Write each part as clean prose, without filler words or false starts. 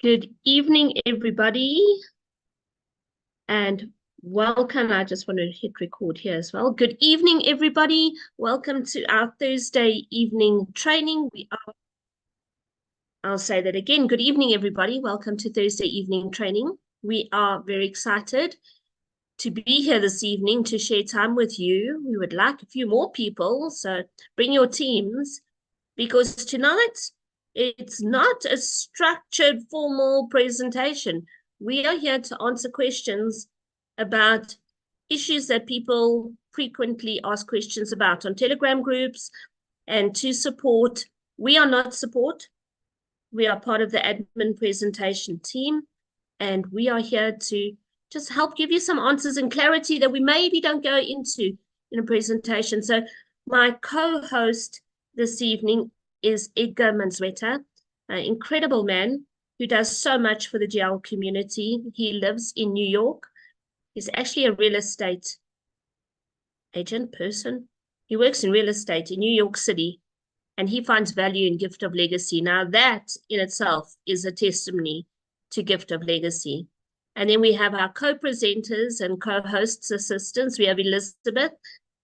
Good evening, everybody, and welcome. I just want to hit record here as well. Good evening, everybody. Welcome to our Thursday evening training. I'll say that again. Good evening, everybody. Welcome to Thursday evening training. We are very excited to be here this evening to share time with you. We would like a few more people, so bring your teams because tonight it's not a structured formal presentation. We are here to answer questions about issues that people frequently ask questions about on Telegram groups and to support. We are not support. We are part of the admin presentation team, and we are here to just help give you some answers and clarity that we maybe don't go into in a presentation. So my co-host this evening is Edgar Manzueta, an incredible man who does so much for the GL community. He lives in New York. He's actually a real estate agent person. He works in real estate in New York City, and he finds value in Gift of Legacy. Now, that in itself is a testimony to Gift of Legacy. And then we have our co-presenters and co-hosts assistants. We have Elizabeth,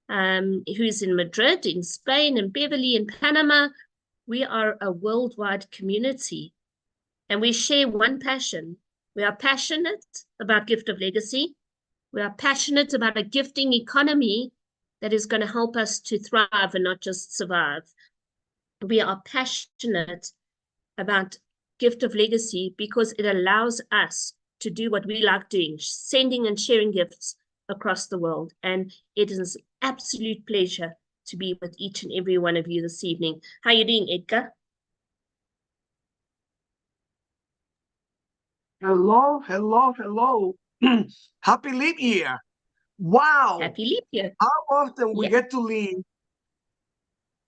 who's in Madrid, in Spain, and Beverly in Panama. We are a worldwide community, and we share one passion. We are passionate about Gift of Legacy. We are passionate about a gifting economy that is going to help us to thrive and not just survive. We are passionate about Gift of Legacy because it allows us to do what we like doing, sending and sharing gifts across the world. And it is an absolute pleasure to be with each and every one of you this evening. How are you doing, Edgar? Hello. Happy leap year. Wow. Happy leap year. How often we get to leave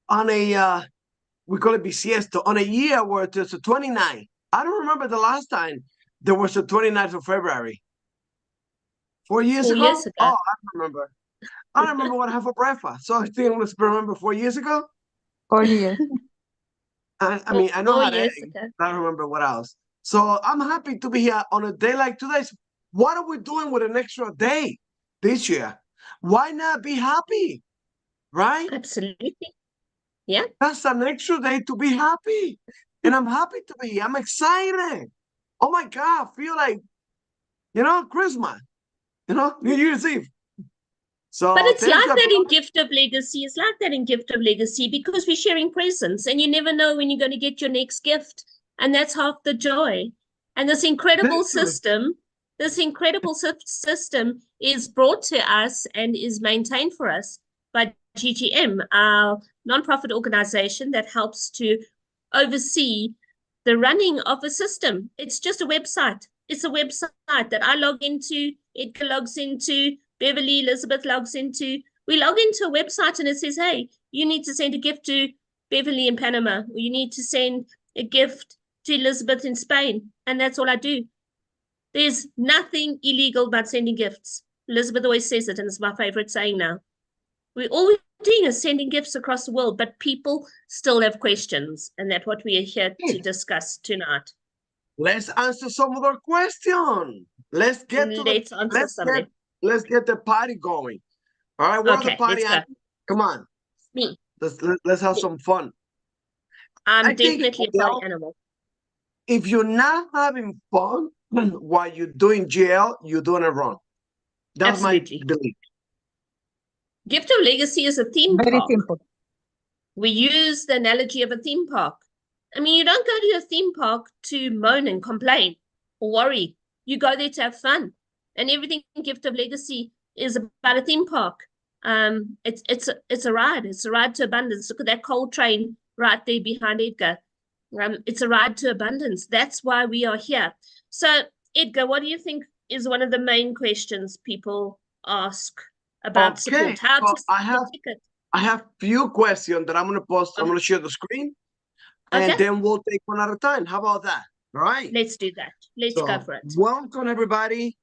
on a, we call it bisiesto, on a year where there's a 29. I don't remember the last time there was a 29th of February. 4 years 4 years ago? ago. Oh, I remember. I don't remember what I had for breakfast. So I think let's remember 4 years ago. 4 years. I mean, I know how to Years egg. ago. I don't remember what else. So I'm happy to be here on a day like today. What are we doing with an extra day this year? Why not be happy? Right? Absolutely. Yeah. That's an extra day to be happy. And I'm happy to be here. I'm excited. Oh my God, I feel like, Christmas, New Year's Eve. So But it's thank like God. that in Gift of Legacy. It's like that in Gift of Legacy because we're sharing presents and you never know when you're going to get your next gift. And that's half the joy. And this incredible system is brought to us and is maintained for us by GGM, our nonprofit organization that helps to oversee the running of a system. It's just a website. It's a website that I log into, Edgar logs into, Beverly, Elizabeth logs into. We log into a website and it says, hey, you need to send a gift to Beverly in Panama, or you need to send a gift to Elizabeth in Spain. And that's all I do. There's nothing illegal about sending gifts. Elizabeth always says it, and it's my favorite saying now. All we're doing is sending gifts across the world, but people still have questions, and that's what we are here to discuss tonight. Let's answer some other question. Let's get the party going. All right, where's the party at? Come on. Me. Let's have some fun. I'm definitely a party animal. If you're not having fun while you're doing GL, you're doing it wrong. That's Absolutely. my belief. Gift of Legacy is a theme Very park. simple. We use the analogy of a theme park. I mean, you don't go to a theme park to moan and complain or worry. You go there to have fun. And everything in Gift of Legacy is about a theme park. It's a ride. It's a ride to abundance. Look at that coal train right there behind Edgar. It's a ride to abundance. That's why we are here. So, Edgar, what do you think is one of the main questions people ask about support? How to I have few questions that I'm going to post. I'm going to share the screen, and then we'll take one at a time. How about that? All right. Let's do that. Let's go for it. Welcome, everybody.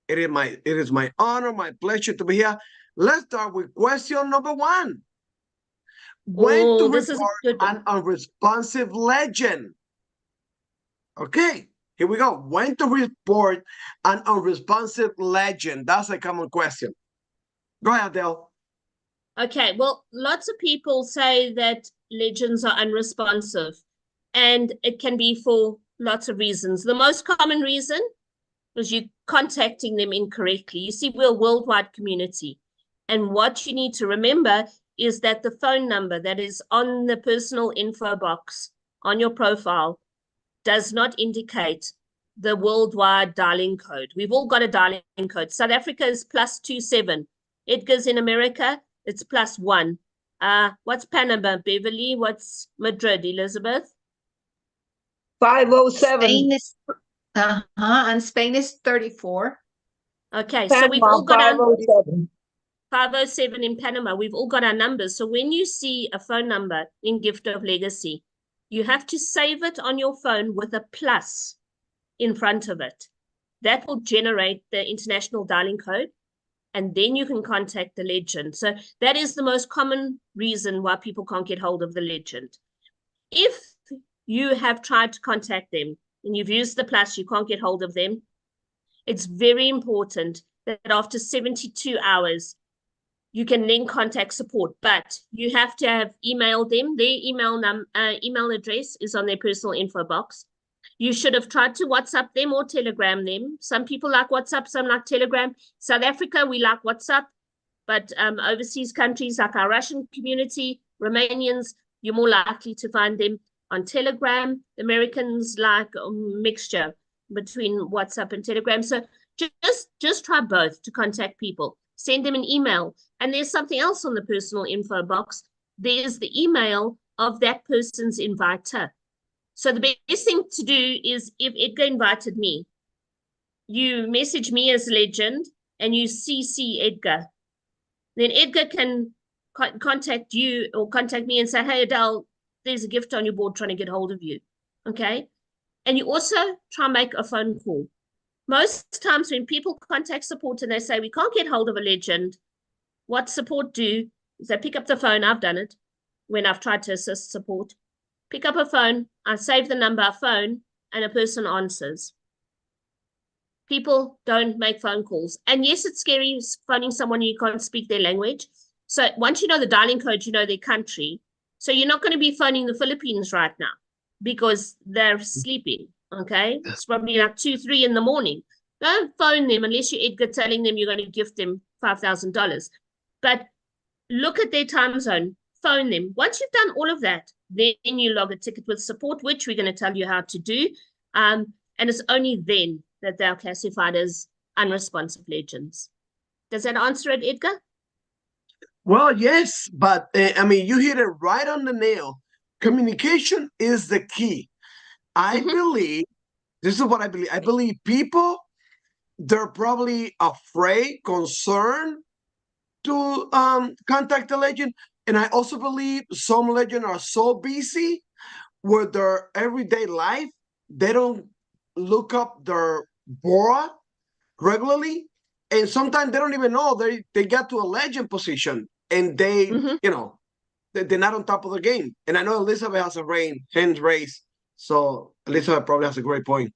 It is my honor, my pleasure to be here. Let's start with question number one. When to report an unresponsive legend? Okay, here we go. When to report an unresponsive legend? That's a common question. Go ahead, Adele. Okay, well, lots of people say that legends are unresponsive, and it can be for lots of reasons. The most common reason is you contacting them incorrectly. You see, we're a worldwide community. And what you need to remember is that the phone number that is on the personal info box on your profile does not indicate the worldwide dialing code. We've all got a dialing code. South Africa is +27. Edgar's in America, it's +1. What's Panama, Beverly? What's Madrid, Elizabeth? 507. Spain is and Spain is 34. Okay, so we've Panama all got our 507. 507 in Panama. We've all got our numbers. So when you see a phone number in Gift of Legacy, you have to save it on your phone with a plus in front of it. That will generate the international dialing code, and then you can contact the legend. So that is the most common reason why people can't get hold of the legend. If you have tried to contact them and you've used the plus, you can't get hold of them, it's very important that after 72 hours, you can then contact support, but you have to have emailed them. Their email address is on their personal info box. You should have tried to WhatsApp them or Telegram them. Some people like WhatsApp, some like Telegram. South Africa, we like WhatsApp, but overseas countries like our Russian community, Romanians, you're more likely to find them on Telegram. Americans like a mixture between WhatsApp and Telegram. So just try both to contact people. Send them an email. And there's something else on the personal info box. There's the email of that person's inviter. So the best thing to do is, if Edgar invited me, you message me as legend and you CC Edgar. Then Edgar can contact you or contact me and say, hey, Adele, there's a gift on your board trying to get hold of you. Okay. And you also try and make a phone call. Most times when people contact support and they say, we can't get hold of a legend, what support do is they pick up the phone. I've done it when I've tried to assist support. Pick up a phone, I save the number, phone, and a person answers. People don't make phone calls. And yes, it's scary phoning someone you can't speak their language. So once you know the dialing code, you know their country. So you're not going to be phoning the Philippines right now because they're sleeping. Okay. It's probably like 2, 3 in the morning. Don't phone them unless you're Edgar telling them you're going to gift them $5,000. But look at their time zone, phone them. Once you've done all of that, then you log a ticket with support, which we're going to tell you how to do. And it's only then that they're classified as unresponsive legends. Does that answer it, Edgar? Well, yes, but I mean, you hit it right on the nail. Communication is the key. I believe, this is what I believe. I believe people, they're probably afraid, concerned to contact the legend. And I also believe some legends are so busy with their everyday life, they don't look up their Bora regularly. And sometimes they don't even know they got to a legend position and they, they're not on top of the game. And I know Elizabeth has a hand raised. So Elizabeth probably has a great point.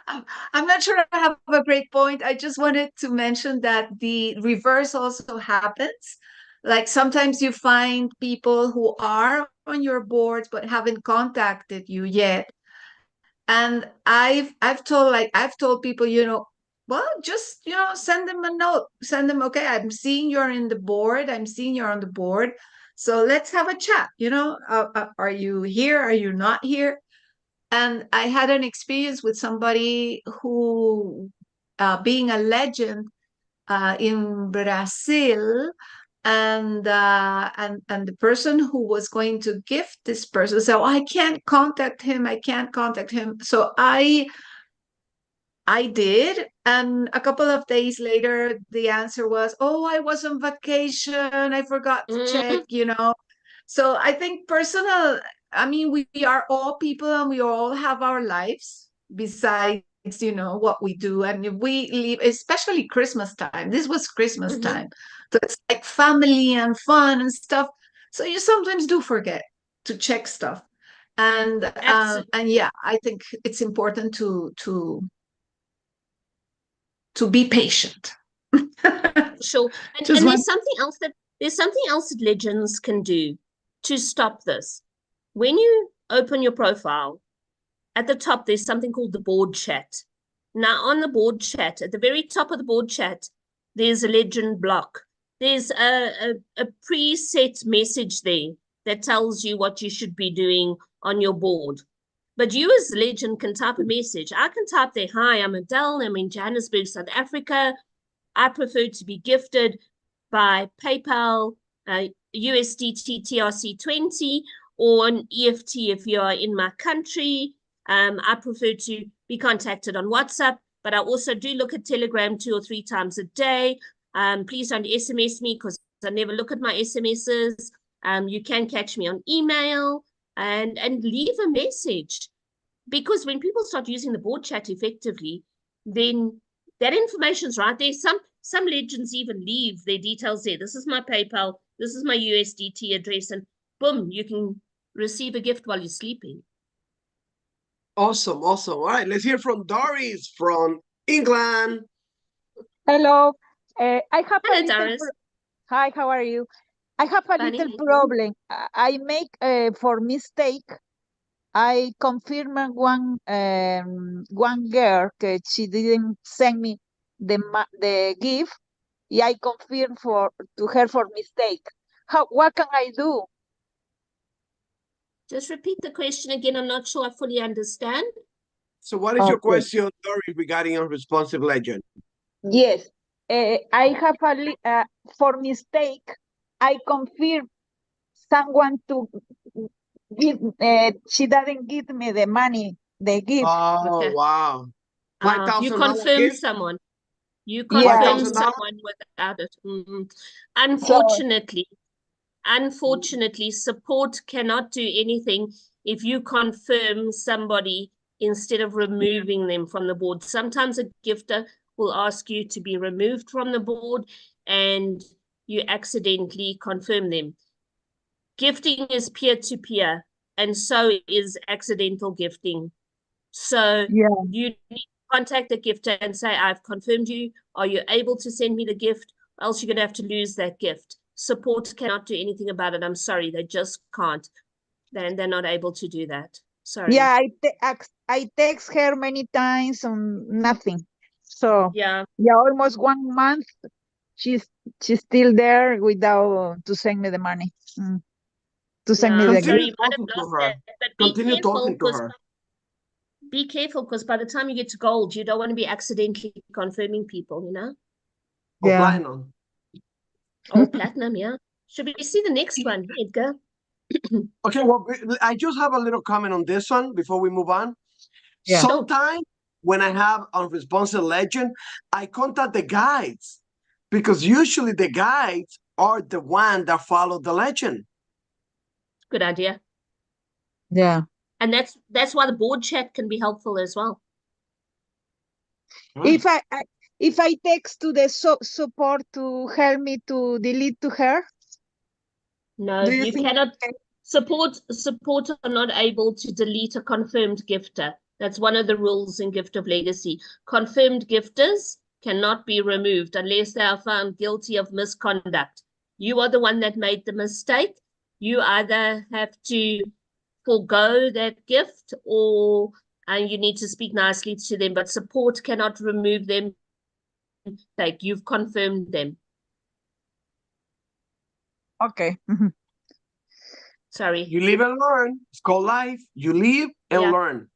I'm not sure I have a great point. I just wanted to mention that the reverse also happens. Like sometimes you find people who are on your boards but haven't contacted you yet. And I've told people, well, just send them a note. Send them, okay, I'm seeing you're in the board. I'm seeing you're on the board. So let's have a chat. Are you here? Are you not here? And I had an experience with somebody who, being a legend in Brazil, and the person who was going to gift this person said, oh, I can't contact him. I can't contact him. So I did. And a couple of days later, the answer was, oh, I was on vacation. I forgot to check, So I think I mean, we are all people and we all have our lives besides, what we do. And if we leave, especially Christmas time, this was Christmas time. So it's like family and fun and stuff. So you sometimes do forget. check stuff. And yeah, I think it's important to be patient. Sure. And there's something else that legends can do to stop this. When you open your profile, at the top there's something called the board chat. Now on the board chat, at the very top of the board chat, there's a legend block. There's a preset message there that tells you what you should be doing on your board. But you as legend can type a message. I can type there, hi, I'm Adele, I'm in Johannesburg, South Africa. I prefer to be gifted by PayPal, USDT TRC20, or an EFT if you are in my country. I prefer to be contacted on WhatsApp, but I also do look at Telegram 2 or 3 times a day. Please don't SMS me because I never look at my SMSs. You can catch me on email and leave a message. Because when people start using the board chat effectively, then that information's right there. Some legends even leave their details there. This is my PayPal, this is my USDT address, and boom, you can receive a gift while you're sleeping. Awesome. All right, let's hear from Doris from England. Hello. I have Hello, Doris. Hi, how are you? I have a little problem. I make for mistake. I confirm one girl that she didn't send me the gift. Yeah, I confirm to her for mistake. What can I do? Just repeat the question again. I'm not sure I fully understand. So what is your question, Doris, regarding a responsive legend? Yes, I have for mistake, I confirm someone to give, she doesn't give me the money, the gift. Oh, okay. Wow. You confirm someone. You confirm someone without it. Unfortunately, support cannot do anything if you confirm somebody instead of removing them from the board. Sometimes a gifter will ask you to be removed from the board and you accidentally confirm them. Gifting is peer-to-peer, and so is accidental gifting. So you need to contact the gifter and say, I've confirmed you. Are you able to send me the gift? Else you're going to have to lose that gift. Support cannot do anything about it. I'm sorry, they just can't. They're not able to do that. Sorry. Yeah, I text her many times on nothing. So yeah, almost 1 month. She's still there without to send me the money. To send me the gift. Continue talking to her. Be careful because by the time you get to gold, you don't want to be accidentally confirming people, you know? Or platinum. Or platinum, yeah. Should we see the next one, Edgar? Okay, well, I just have a little comment on this one before we move on. Yeah. Sometimes when I have unresponsive legend, I contact the guides because usually the guides are the one that follow the legend. Good idea. Yeah. And that's why the board chat can be helpful as well. If I text to the support to help me to delete to her? No, you cannot. Support are not able to delete a confirmed gifter. That's one of the rules in Gift of Legacy. Confirmed gifters cannot be removed unless they are found guilty of misconduct. You are the one that made the mistake. You either have to forego that gift or you need to speak nicely to them, but support cannot remove them. Like you've confirmed them. Okay. Sorry. You live and learn. It's called life. You live and learn.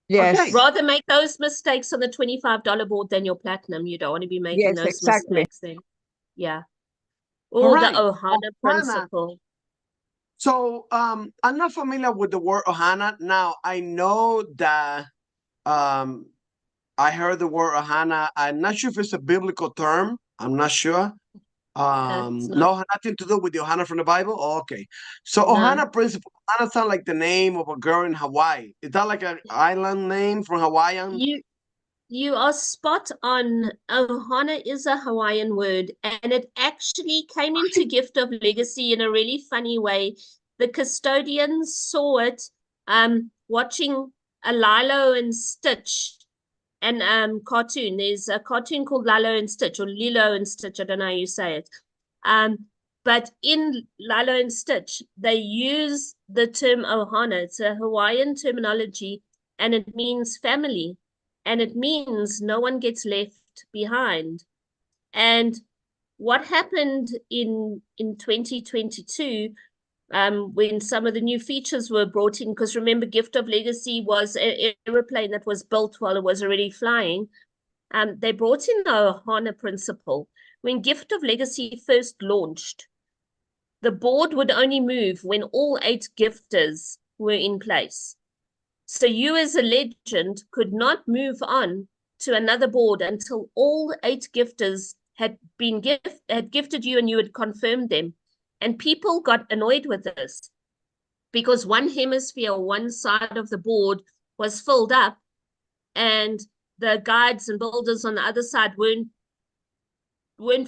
Yes. Okay. Rather make those mistakes on the $25 board than your platinum. You don't want to be making those mistakes then. Yeah. Or the Ohana principle. So I'm not familiar with the word Ohana. Now I know that I heard the word Ohana. I'm not sure if it's a biblical term. I'm not sure. No, nothing to do with the Ohana from the Bible. Oh, okay. So Ohana principle. Ohana sounds like the name of a girl in Hawaii. Is that like an island name from Hawaiian? You are spot on. Ohana is a Hawaiian word, and it actually came into Gift of Legacy in a really funny way the custodians saw it watching a Lilo and Stitch and cartoon. There's a cartoon called Lilo and Stitch, or Lilo and Stitch, I don't know how you say it. But in Lilo and Stitch, they use the term ohana. It's a Hawaiian terminology, and it means family, and it means no one gets left behind. And what happened in 2022, when some of the new features were brought in, because remember, Gift of Legacy was an aeroplane that was built while it was already flying. They brought in the ohana principle. When Gift of Legacy first launched, the board would only move when all 8 gifters were in place. So you as a legend could not move on to another board until all 8 gifters had gifted you and you had confirmed them. And people got annoyed with this because one hemisphere, one side of the board was filled up and the guides and builders on the other side weren't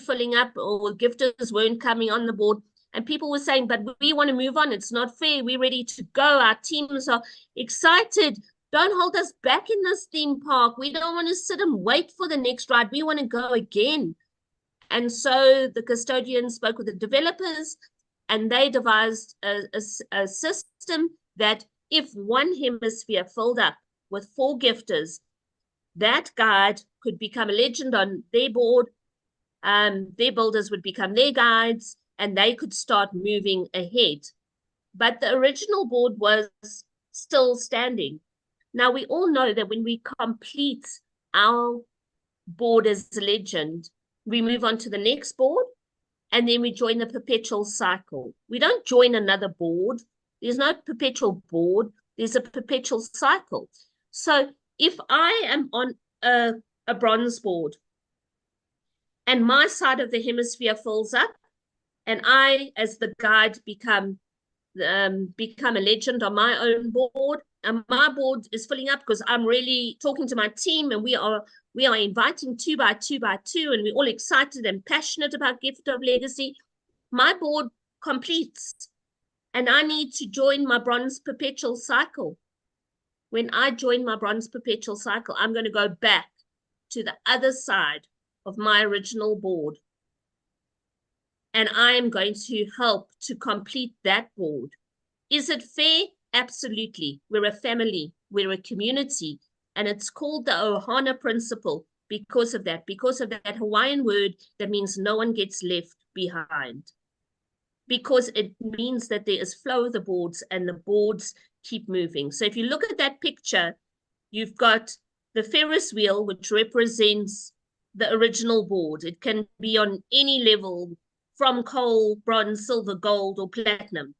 filling up, or gifters weren't coming on the board. And people were saying, but we want to move on. It's not fair. We're ready to go. Our teams are excited. Don't hold us back in this theme park. We don't want to sit and wait for the next ride. We want to go again. And so the custodians spoke with the developers, and they devised a system that if one hemisphere filled up with 4 gifters, that guide could become a legend on their board. Their builders would become their guides, and they could start moving ahead. But the original board was still standing. Now, we all know that when we complete our board as a legend, we move on to the next board, and then we join the perpetual cycle. We don't join another board. There's no perpetual board. There's a perpetual cycle. So if I am on a bronze board and my side of the hemisphere fills up, and I, as the guide, become a legend on my own board, and my board is filling up because I'm really talking to my team, and we are inviting 2 by 2 by 2, and we're all excited and passionate about Gift of Legacy. My board completes, and I need to join my bronze perpetual cycle. When I join my bronze perpetual cycle, I'm going to go back to the other side of my original board. And I am going to help to complete that board. Is it fair? Absolutely. We're a family. We're a community. And it's called the ohana principle because of that Hawaiian word that means no one gets left behind. Because it means that there is flow of the boards and the boards keep moving. So if you look at that picture, you've got the Ferris wheel, which represents the original board. It can be on any level, from coal, bronze, silver, gold, or platinum.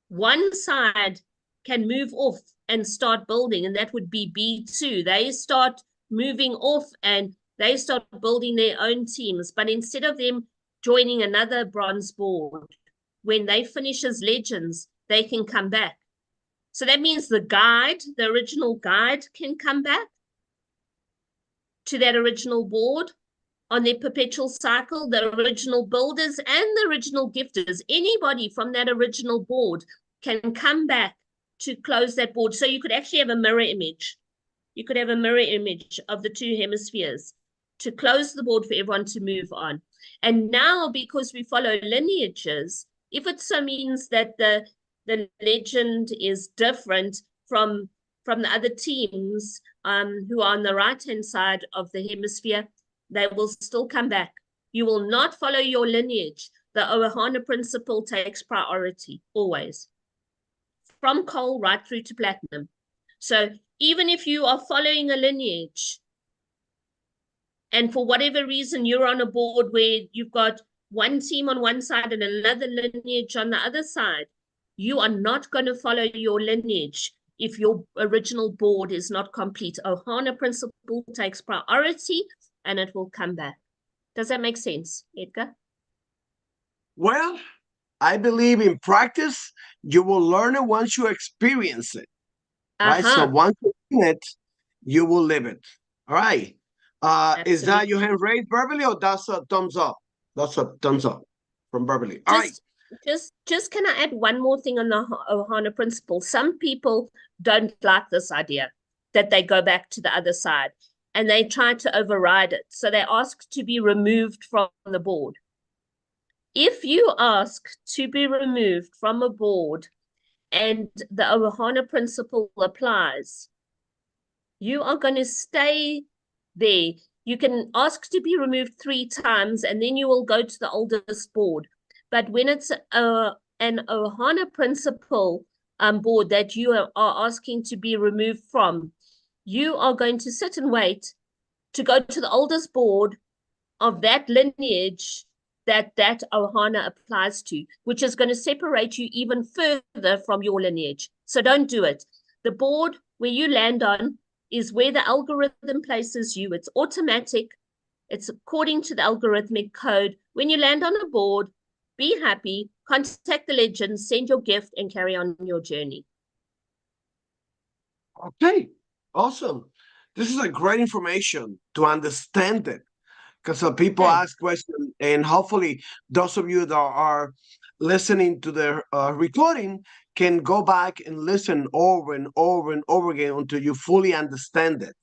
One side can move off and start building, and that would be B2. They start moving off and they start building their own teams. But instead of them joining another bronze board, when they finish as legends, they can come back. So that means the guide, the original guide, can come back to that original board on their perpetual cycle, the original builders and the original gifters. Anybody from that original board can come back to close that board. So you could actually have a mirror image. You could have a mirror image of the 2 hemispheres to close the board for everyone to move on. And now, because we follow lineages, if it so means that the legend is different from the other teams who are on the right-hand side of the hemisphere, they will still come back. You will not follow your lineage. The ohana principle takes priority, always. From coal right through to platinum. So even if you are following a lineage, and for whatever reason you're on a board where you've got one team on one side and another lineage on the other side, you are not going to follow your lineage if your original board is not complete. Ohana principle takes priority, and it will come back. Does that make sense, Edgar? Well, I believe in practice, you will learn it once you experience it. Right? So once you do it, you will live it. All right. Is that your hand raised, Beverly, or that's a thumbs up? That's a thumbs up from Beverly. All right. Just can I add one more thing on the Ohana principle? Some people don't like this idea that they go back to the other side and they try to override it. So they ask to be removed from the board. If you ask to be removed from a board and the Ohana principle applies, you are going to stay there. You can ask to be removed 3 times and then you will go to the oldest board. But when it's an Ohana principle board that you are asking to be removed from, you are going to sit and wait to go to the oldest board of that lineage that Ohana applies to, which is going to separate you even further from your lineage. So don't do it. The board where you land on is where the algorithm places you. It's automatic. It's according to the algorithmic code. When you land on a board, be happy, contact the legend, send your gift, and carry on your journey. Okay, awesome. This is a great information to understand it, because people ask questions, and hopefully those of you that are listening to the recording can go back and listen over and over and over again until you fully understand it.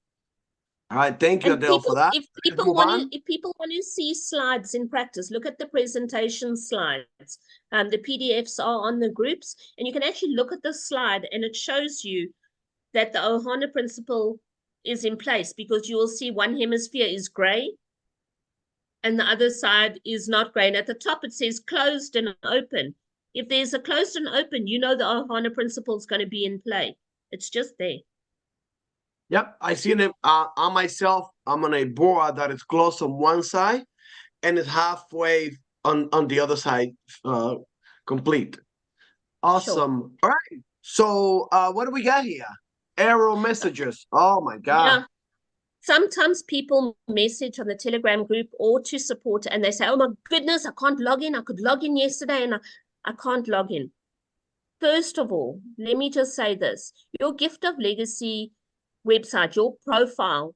All right, thank you, Adele, for that. If people want to see slides in practice, look at the presentation slides. The PDFs are on the groups, and you can actually look at the slide, and it shows you that the Ohana principle is in place, because you will see one hemisphere is gray and the other side is not gray. And at the top, it says closed and open. If there's a closed and open, you know the Ohana principle is going to be in play. It's just there. Yep, I seen it on myself. I'm on a board that is closed on one side and it's halfway on the other side complete. Awesome. All right. So what do we got here? Error messages. Oh my God. Yeah. Sometimes people message on the Telegram group or to support, and they say, oh my goodness, I can't log in. I could log in yesterday and I can't log in. First of all, let me just say this. Your Gift of Legacy website, your profile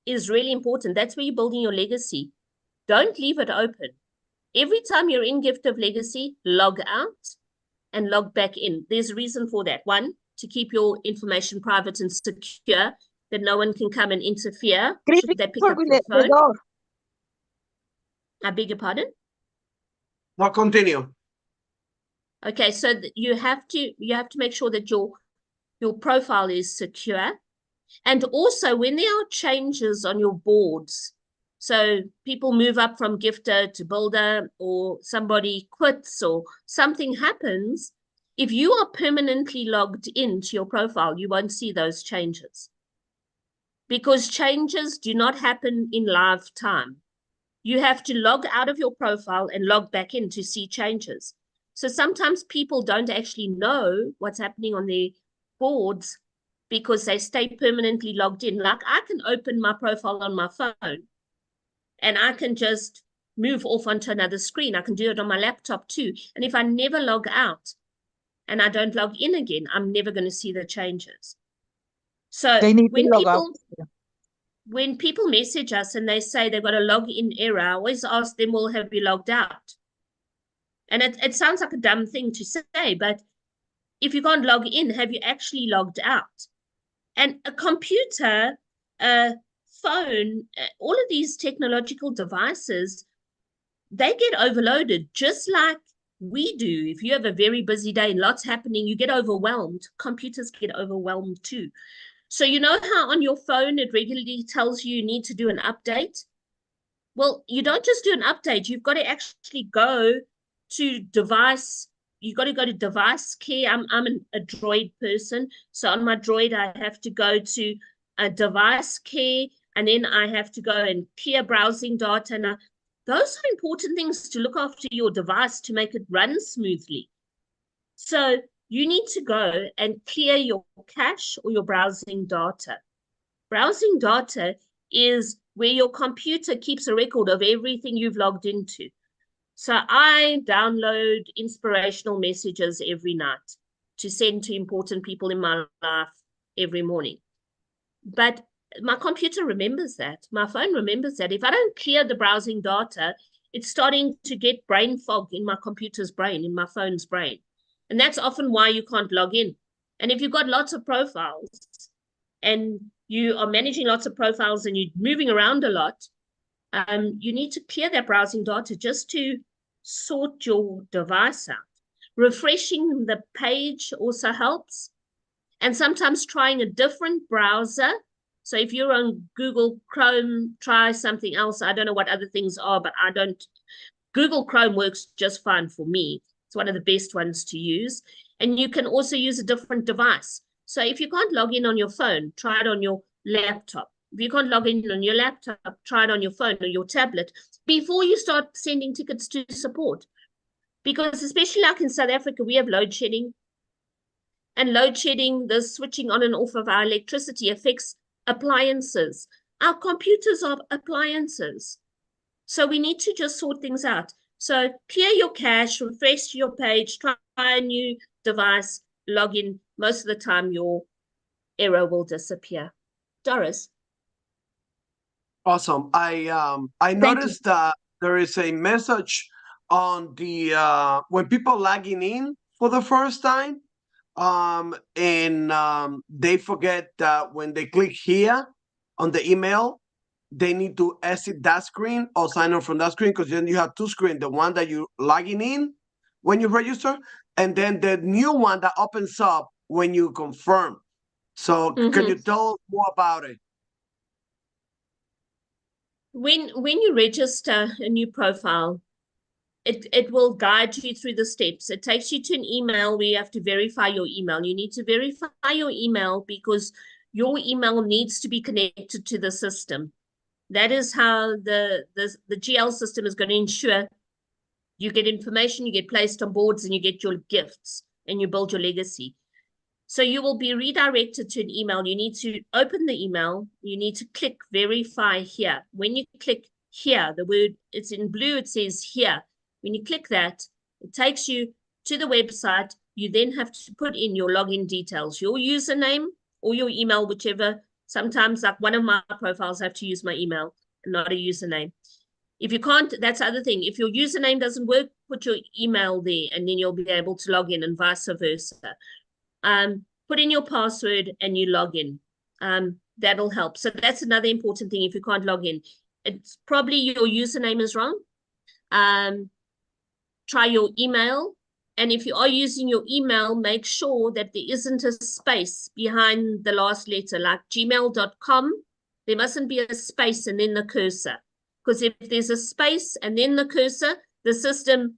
is really important. That's where you're building your legacy. Don't leave it open. Every time you're in Gift of Legacy, log out and log back in. There's a reason for that. One, to keep your information private and secure, that no one can come and interfere should they pick up your phone. I beg your pardon? Now continue. Okay, so you have to make sure that your profile is secure. And also when there are changes on your boards, so people move up from gifter to builder, or somebody quits or something happens, if you are permanently logged into your profile, you won't see those changes. Because changes do not happen in live time. You have to log out of your profile and log back in to see changes. So sometimes people don't actually know what's happening on their boards because they stay permanently logged in. Like I can open my profile on my phone and I can just move off onto another screen. I can do it on my laptop too. And if I never log out and I don't log in again, I'm never going to see the changes. So when people message us and they say they've got a login error, I always ask them, well, have you logged out? And it sounds like a dumb thing to say, but if you can't log in, have you actually logged out? And a computer, a phone, all of these technological devices, they get overloaded just like we do. If you have a very busy day and lots happening, you get overwhelmed. Computers get overwhelmed too. So you know how on your phone it regularly tells you need to do an update? Well, you don't just do an update. You've got to actually go to device. You've got to go to device care. I'm a Droid person. So on my Droid, I have to go to a device care, and then I have to go and clear browsing data. And those are important things to look after your device to make it run smoothly. So you need to go and clear your cache or your browsing data. Browsing data is where your computer keeps a record of everything you've logged into. So I download inspirational messages every night to send to important people in my life every morning. But my computer remembers that. My phone remembers that. If I don't clear the browsing data, it's starting to get brain fog in my computer's brain, in my phone's brain. And that's often why you can't log in. And if you've got lots of profiles and you are managing lots of profiles and you're moving around a lot, you need to clear that browsing data just to sort your device out. Refreshing the page also helps. And sometimes trying a different browser. So if you're on Google Chrome, try something else. I don't know what other things are, but I don't. Google Chrome works just fine for me. It's one of the best ones to use. And you can also use a different device. So if you can't log in on your phone, try it on your laptop. If you can't log in on your laptop, try it on your phone or your tablet before you start sending tickets to support. Because especially like in South Africa, we have load shedding. And load shedding, the switching on and off of our electricity affects appliances. Our computers are appliances. So we need to just sort things out. So clear your cache, refresh your page, try a new device, log in. Most of the time, your error will disappear. Doris. Awesome. I noticed that there is a message on the when people logging in for the first time, and they forget that when they click here on the email, they need to exit that screen or sign up from that screen, because then you have two screens, the one that you logging in when you register, and then the new one that opens up when you confirm. So can you tell more about it? When you register a new profile, it will guide you through the steps. It takes you to an email where you have to verify your email. You need to verify your email because your email needs to be connected to the system. That is how the GL system is going to ensure you get information, you get placed on boards, and you get your gifts, and you build your legacy. So you will be redirected to an email. You need to open the email. You need to click verify here. When you click here, the word, it's in blue, it says here. When you click that, it takes you to the website. You then have to put in your login details, your username or your email, whichever. Sometimes, like one of my profiles, I have to use my email and not a username. If you can't, that's the other thing. If your username doesn't work, put your email there, and then you'll be able to log in, and vice versa. Put in your password and you log in. That'll help. So that's another important thing. If you can't log in, it's probably your username is wrong. Try your email. And if you are using your email, make sure that there isn't a space behind the last letter, like gmail.com. There mustn't be a space and then the cursor. Because if there's a space and then the cursor, the system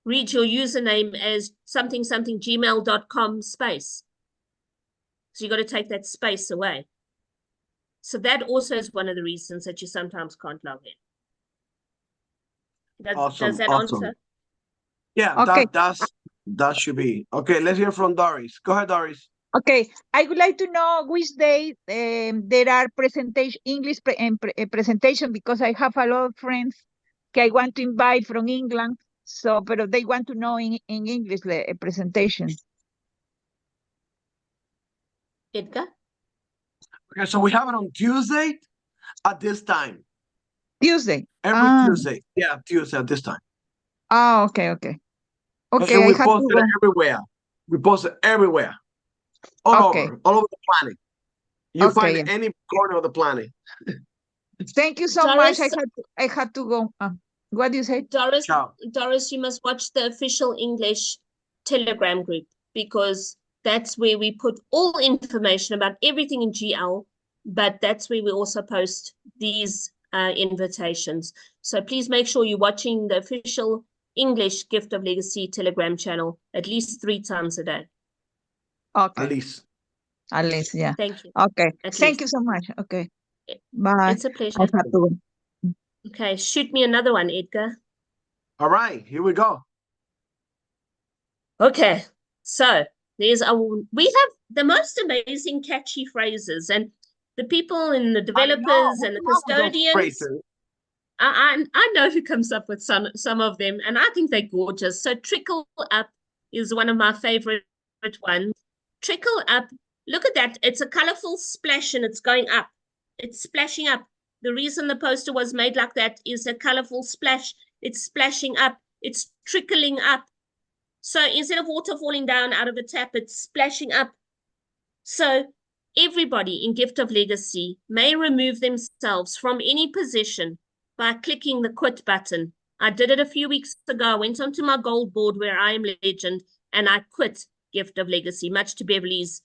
reads your username as something gmail.com space. So you got to take that space away. So that also is one of the reasons that you sometimes can't log in. Does that answer? Yeah, okay. That should be. Okay, let's hear from Doris. Go ahead, Doris. Okay, I would like to know which day there are English presentation, because I have a lot of friends that I want to invite from England, but they want to know in English the presentation. Edgar? Okay, so we have it on Tuesday at this time. Tuesday? Every Tuesday. Yeah, Tuesday at this time. Oh, okay. Okay, and we post it everywhere. We post it everywhere. All over the planet. You find it any corner of the planet. Thank you so much. I had to go. What do you say? Doris, you must watch the official English Telegram group, because that's where we put all information about everything in GL, but that's where we also post these invitations. So please make sure you're watching the official English Gift of Legacy Telegram channel at least 3 times a day. Okay. At least, yeah. Thank you. Okay. Thank you so much. Okay. Bye. It's a pleasure. I have to go. Okay, shoot me another one, Edgar. All right, here we go. Okay, so we have the most amazing catchy phrases, and the people and the developers and the custodians. I know who comes up with some of them, and I think they're gorgeous. So trickle up is one of my favorite ones. Trickle up, look at that. It's a colorful splash and it's going up. It's splashing up. The reason the poster was made like that is a colorful splash it's splashing up, it's trickling up. So instead of water falling down out of a tap, it's splashing up. So everybody in Gift of Legacy may remove themselves from any position by clicking the quit button. I did it a few weeks ago. I went onto my gold board where I am legend and I quit Gift of Legacy, much to Beverly's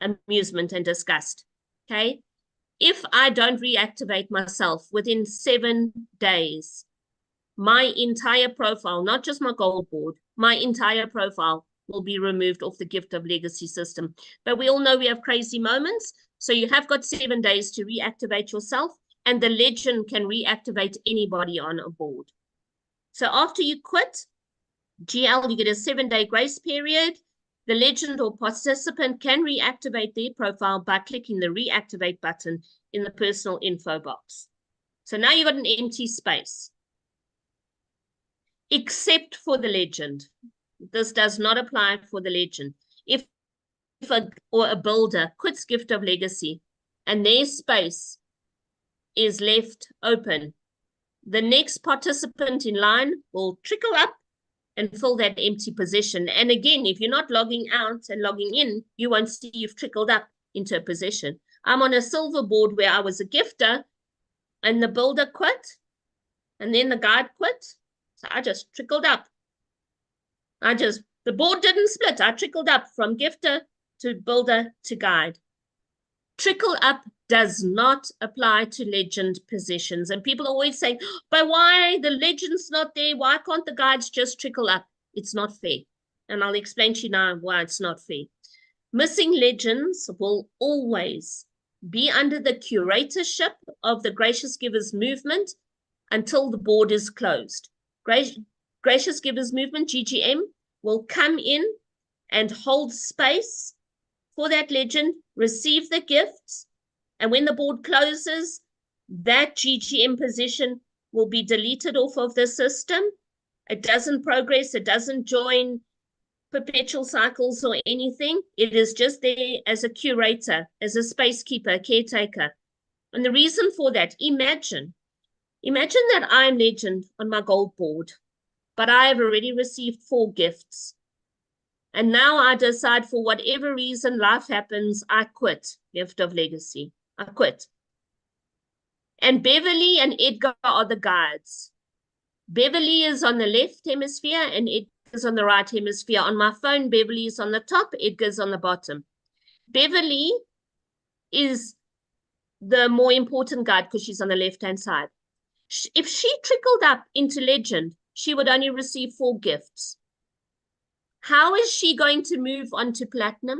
amusement and disgust. Okay. If I don't reactivate myself within 7 days, my entire profile, not just my gold board, my entire profile will be removed off the Gift of Legacy system. But we all know we have crazy moments. So you have got 7 days to reactivate yourself, and the legend can reactivate anybody on a board. So after you quit, GL, you get a 7-day grace period. The legend or participant can reactivate their profile by clicking the reactivate button in the personal info box. So now you've got an empty space, except for the legend. This does not apply for the legend. If a builder quits Gift of Legacy and their space is left open, the next participant in line will trickle up and fill that empty position. And again, if you're not logging out and logging in, you won't see you've trickled up into a position. I'm on a silver board where I was a gifter and the builder quit and then the guide quit. So I just trickled up. The board didn't split. I trickled up from gifter to builder to guide. Trickle up does not apply to legend positions. And people always say, but why the legend's not there? Why can't the guides just trickle up? It's not fair. And I'll explain to you now why it's not fair. Missing legends will always be under the curatorship of the Gracious Givers movement until the board is closed. Gracious Givers movement, GGM, will come in and hold space for that legend, receive the gifts, and when the board closes, that GGM position will be deleted off of the system. It doesn't progress, it doesn't join perpetual cycles or anything. It is just there as a curator, as a space keeper, caretaker. And the reason for that, imagine that I'm legend on my gold board, but I have already received 4 gifts. And now I decide, for whatever reason life happens, I quit Gift of Legacy. I quit. And Beverly and Edgar are the guides. Beverly is on the left hemisphere and Edgar is on the right hemisphere. On my phone, Beverly is on the top, Edgar is on the bottom. Beverly is the more important guide because she's on the left-hand side. If she trickled up into legend, she would only receive 4 gifts. How is she going to move on to platinum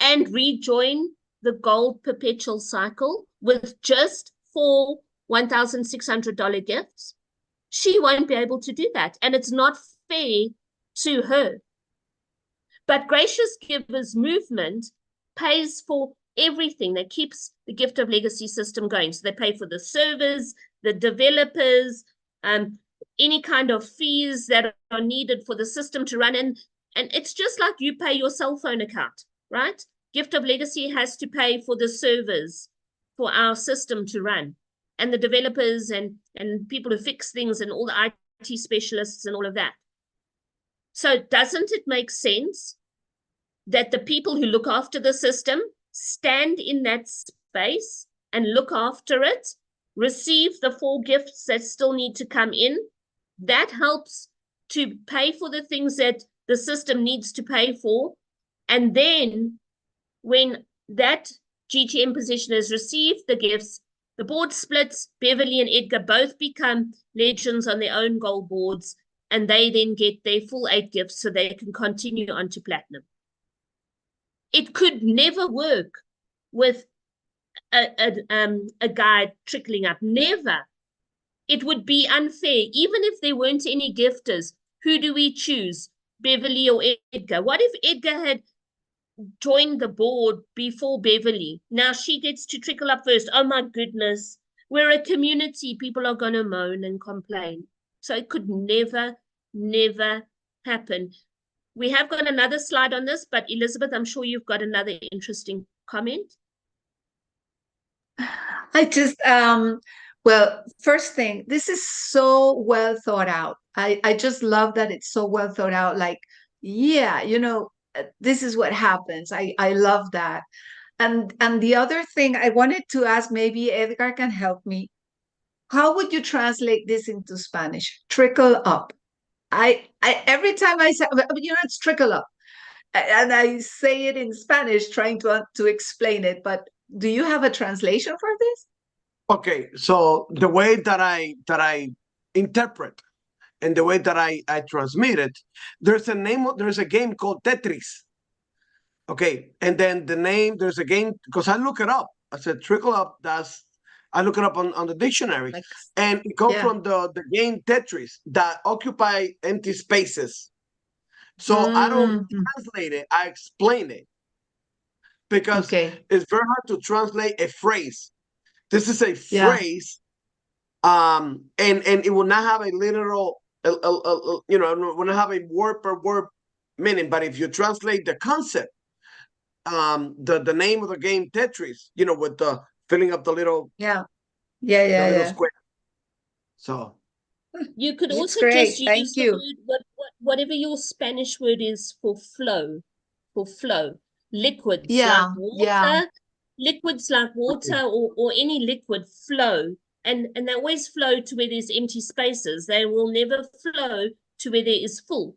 and rejoin the gold perpetual cycle with just 4 $1,600 gifts? She won't be able to do that, and it's not fair to her. But Gracious Givers movement pays for everything that keeps the Gift of Legacy system going. So they pay for the servers, the developers, any kind of fees that are needed for the system to run. And it's just like you pay your cell phone account, right? Gift of Legacy has to pay for the servers for our system to run, and the developers and people who fix things and all the IT specialists and all of that. So doesn't it make sense that the people who look after the system stand in that space and look after it, receive the 4 gifts that still need to come in? That helps to pay for the things that the system needs to pay for. And then when that GTM position has received the gifts, the board splits, Beverly and Edgar both become legends on their own gold boards, and they then get their full 8 gifts so they can continue on to platinum. It could never work with a guide trickling up, never. It would be unfair. Even if there weren't any gifters, who do we choose, Beverly or Edgar? What if Edgar had joined the board before Beverly? Now she gets to trickle up first. Oh my goodness, we're a community. People are going to moan and complain. So it could never, never happen. We have got another slide on this, but Elizabeth, I'm sure you've got another interesting comment. I just Well, first thing, this is so well thought out. I just love that it's so well thought out. Like, yeah, this is what happens. I love that. And the other thing I wanted to ask, maybe Edgar can help me. How would you translate this into Spanish? Trickle up. I every time I say, it's trickle up, and I say it in Spanish, trying to explain it. But do you have a translation for this? Okay, so the way that I interpret and the way that I transmit it, there's a game called Tetris. Okay, and then there's a game because I look it up. I said trickle up. I look it up on the dictionary, Like, and it comes yeah. from the game Tetris that occupy empty spaces. So I don't translate it. I explain it because Okay. it's very hard to translate a phrase. This is a Yeah. phrase, and it will not have a literal, it will not have a word per word meaning. But if you translate the concept, the name of the game Tetris, with the filling up the little Yeah. Yeah. the Yeah. little Yeah. square. So You could It's also great. just use Thank the you. word, whatever your Spanish word is for flow, liquids like Yeah. Yeah. water, or any liquid flow. And they always flow to where there's empty spaces. They will never flow to where there is full.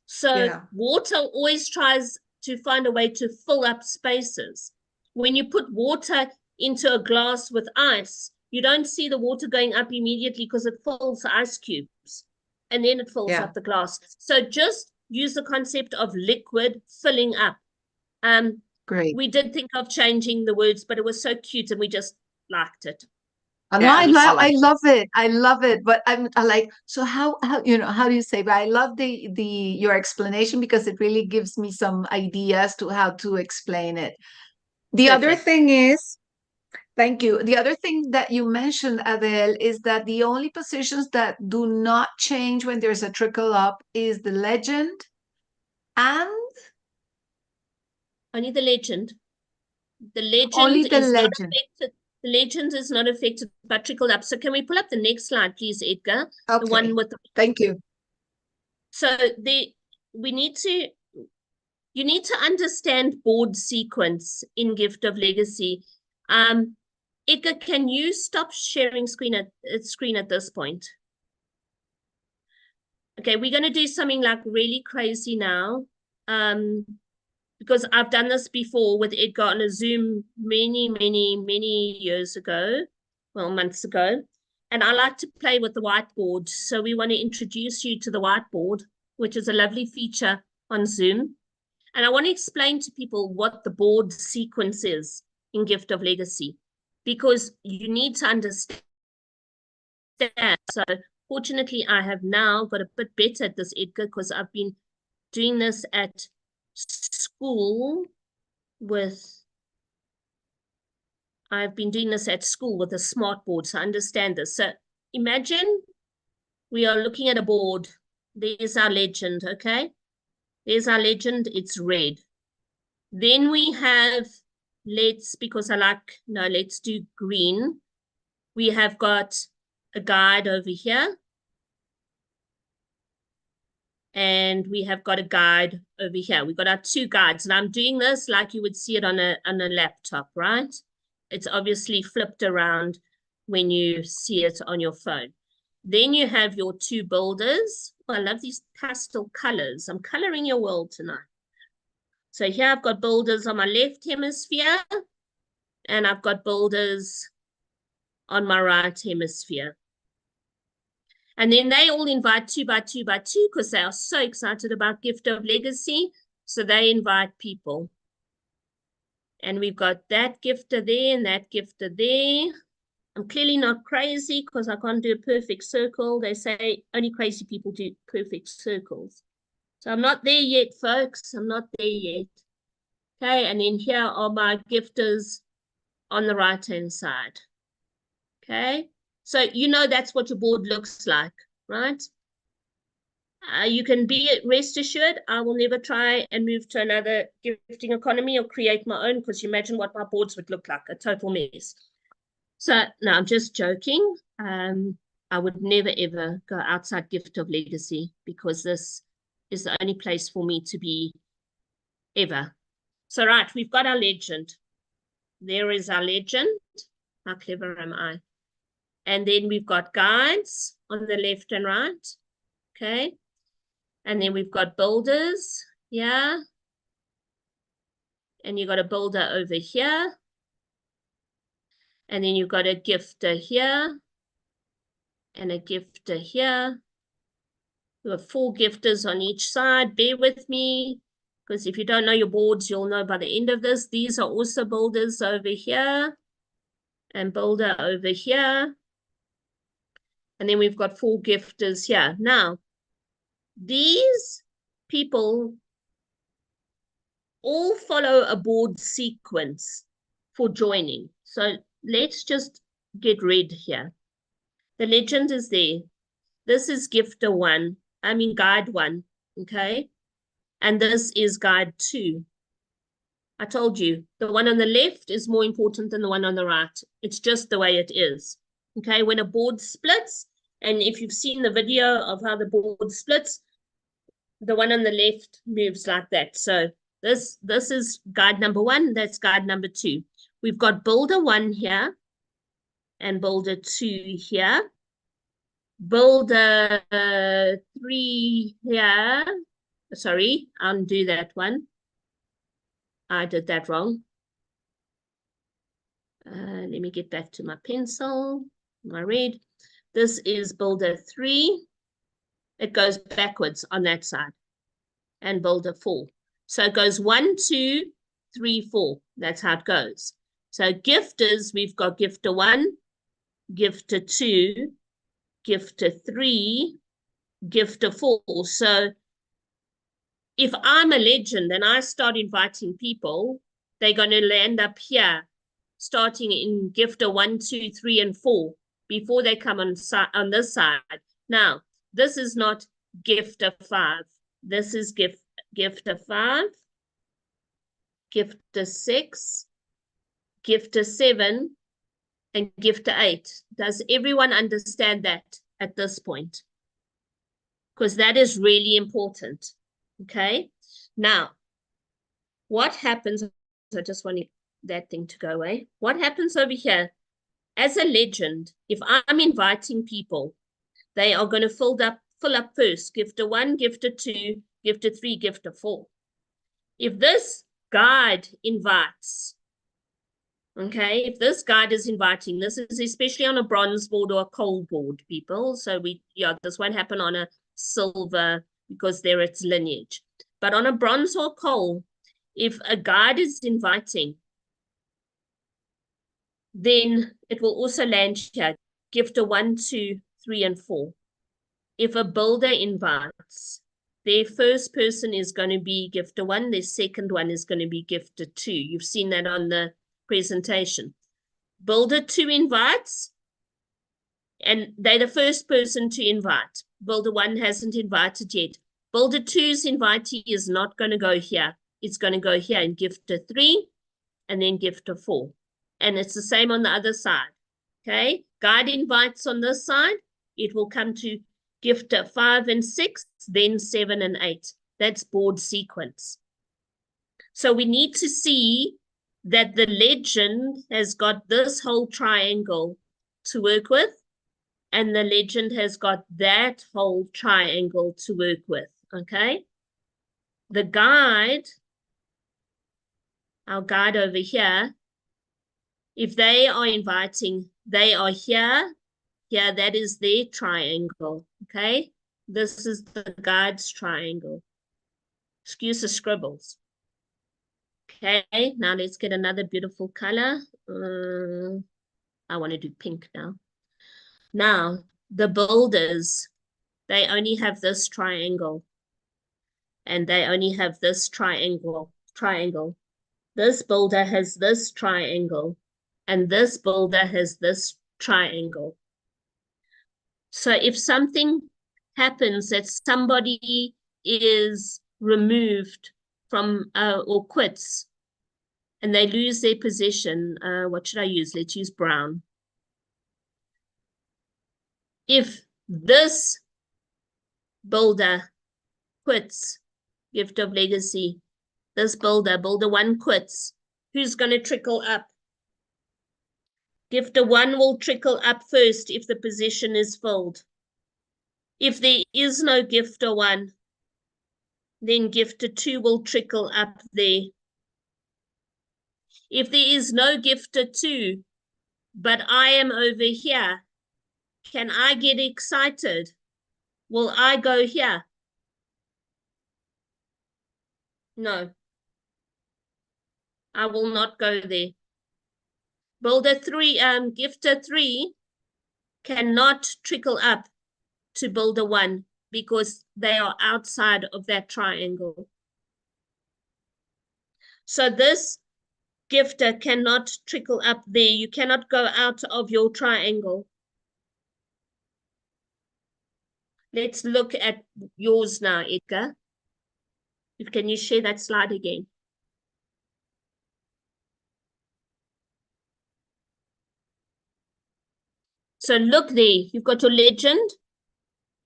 So Yeah. water always tries to find a way to fill up spaces. When you put water into a glass with ice, you don't see the water going up immediately because it fills the ice cubes and then it fills Yeah. up the glass. So just use the concept of liquid filling up. Great. We did think of changing the words, but it was so cute and we just liked it. No, yeah, I love it. I love it. But I like, so how how do you say? But I love the your explanation because it really gives me some ideas to how to explain it. The other Perfect. thing is, thank you. The other thing that you mentioned, Adele, is that the only positions that do not change when there's a trickle up is the legend and Only the legend. The only legend the is not legend. affected. The legend is not affected by trickle up. So can we pull up the next slide, please, Edgar? The one Okay. with the Thank you. so we need to you need to understand board sequence in Gift of Legacy. Edgar, can you stop sharing screen at this point? Okay, we're going to do something like really crazy now. Because I've done this before with Edgar on a Zoom many years ago, well, months ago. And I like to play with the whiteboard. So we want to introduce you to the whiteboard, which is a lovely feature on Zoom. And I want to explain to people what the board sequence is in Gift of Legacy, because you need to understand. So fortunately, I have now got a bit better at this, Edgar, because I've been doing this at school I've been doing this at school with a smart board, so I understand this. So imagine we are looking at a board. There's our legend, okay? There's our legend, it's red. Then we have, let's do green. We have got a guide over here. And we have got a guide over here. We've got our two guides, and I'm doing this like you would see it on a laptop, right? It's obviously flipped around when you see it on your phone. Then you have your two builders. Oh, I love these pastel colors. I'm coloring your world tonight. So here I've got builders on my left hemisphere, and I've got builders on my right hemisphere. And then they all invite 2 by 2 by 2 because they are so excited about Gift of Legacy. So they invite people. And we've got that gifter there and that gifter there. I'm clearly not crazy because I can't do a perfect circle. They say only crazy people do perfect circles. So I'm not there yet, folks. I'm not there yet. Okay, and then here are my gifters on the right-hand side. Okay, so you know that's what your board looks like, right? You can be rest assured, I will never try and move to another gifting economy or create my own, because you imagine what my boards would look like, a total mess. So now, just joking. I would never ever go outside Gift of Legacy because this is the only place for me to be ever. So right, we've got our legend. There is our legend. How clever am I? And then we've got guides on the left and right. Okay. And then we've got builders. Yeah. And you've got a builder over here. And then you've got a gifter here. And a gifter here. We have 4 gifters on each side. Bear with me, because if you don't know your boards, you'll know by the end of this. These are also builders over here. And builder over here. And then we've got 4 gifters here. Now, these people all follow a board sequence for joining. So let's just get red here. The legend is there. This is gifter 1. I mean guide 1. Okay. And this is guide 2. I told you, the one on the left is more important than the one on the right. It's just the way it is. Okay, when a board splits, and if you've seen the video of how the board splits, the one on the left moves like that. So this is guide number 1, that's guide number 2. We've got builder 1 here, and builder 2 here. Builder 3 here. Sorry, undo that one. I did that wrong. Let me get back to my pencil, my red. This is builder 3. It goes backwards on that side. And builder 4. So it goes 1, 2, 3, 4. That's how it goes. So gifters, we've got gifter 1, gifter 2, gifter 3, gifter 4. So if I'm a legend and I start inviting people, they're going to land up here, starting in gifter 1, 2, 3, and 4 before they come on this side. Now, this is not gifter 5. This is gifter 5, gifter 6, gifter 7, and gifter 8. Does everyone understand that at this point? Because that is really important. Okay. Now, what happens? I just want that thing to go away. What happens over here? As a legend, if I'm inviting people, they are going to fill up first. Gifter 1, gifter 2, gifter 3, gifter 4. If this guide invites, okay, if this guide is inviting, this is especially on a bronze board or a coal board, people. So this won't happen on a silver because they're its lineage. But on a bronze or coal, if a guide is inviting, then it will also land here, gifter 1, 2, 3, and 4. If a builder invites, their first person is going to be gifter 1, their second one is going to be gifter 2. You've seen that on the presentation. Builder 2 invites, and they're the first person to invite. Builder 1 hasn't invited yet. Builder 2's invitee is not going to go here. It's going to go here in gifter 3 and then gifter 4. And it's the same on the other side. Okay, guide invites on this side. It will come to gifter 5 and 6, then 7 and 8. That's board sequence. So we need to see that the legend has got this whole triangle to work with, and the legend has got that whole triangle to work with, okay? The guide, our guide over here, if they are inviting, they are here, here, that is their triangle, okay? This is the guide's triangle. Excuse the scribbles. Okay, now let's get another beautiful color. I want to do pink now. Now, the builders, they only have this triangle. And they only have this triangle. This builder has this triangle. And this builder has this triangle. So if something happens that somebody is removed from or quits and they lose their position, what should I use? Let's use brown. If this builder quits, gift of legacy, this builder 1 quits, who's going to trickle up? Gifter 1 will trickle up first if the position is filled. If there is no gifter 1, then gifter 2 will trickle up there. If there is no gifter 2, but I am over here, can I get excited? Will I go here? No. I will not go there. Gifter 3 cannot trickle up to builder 1 because they are outside of that triangle. So this gifter cannot trickle up there. You cannot go out of your triangle. Let's look at yours now, Edgar. Can you share that slide again? So look there, you've got your legend.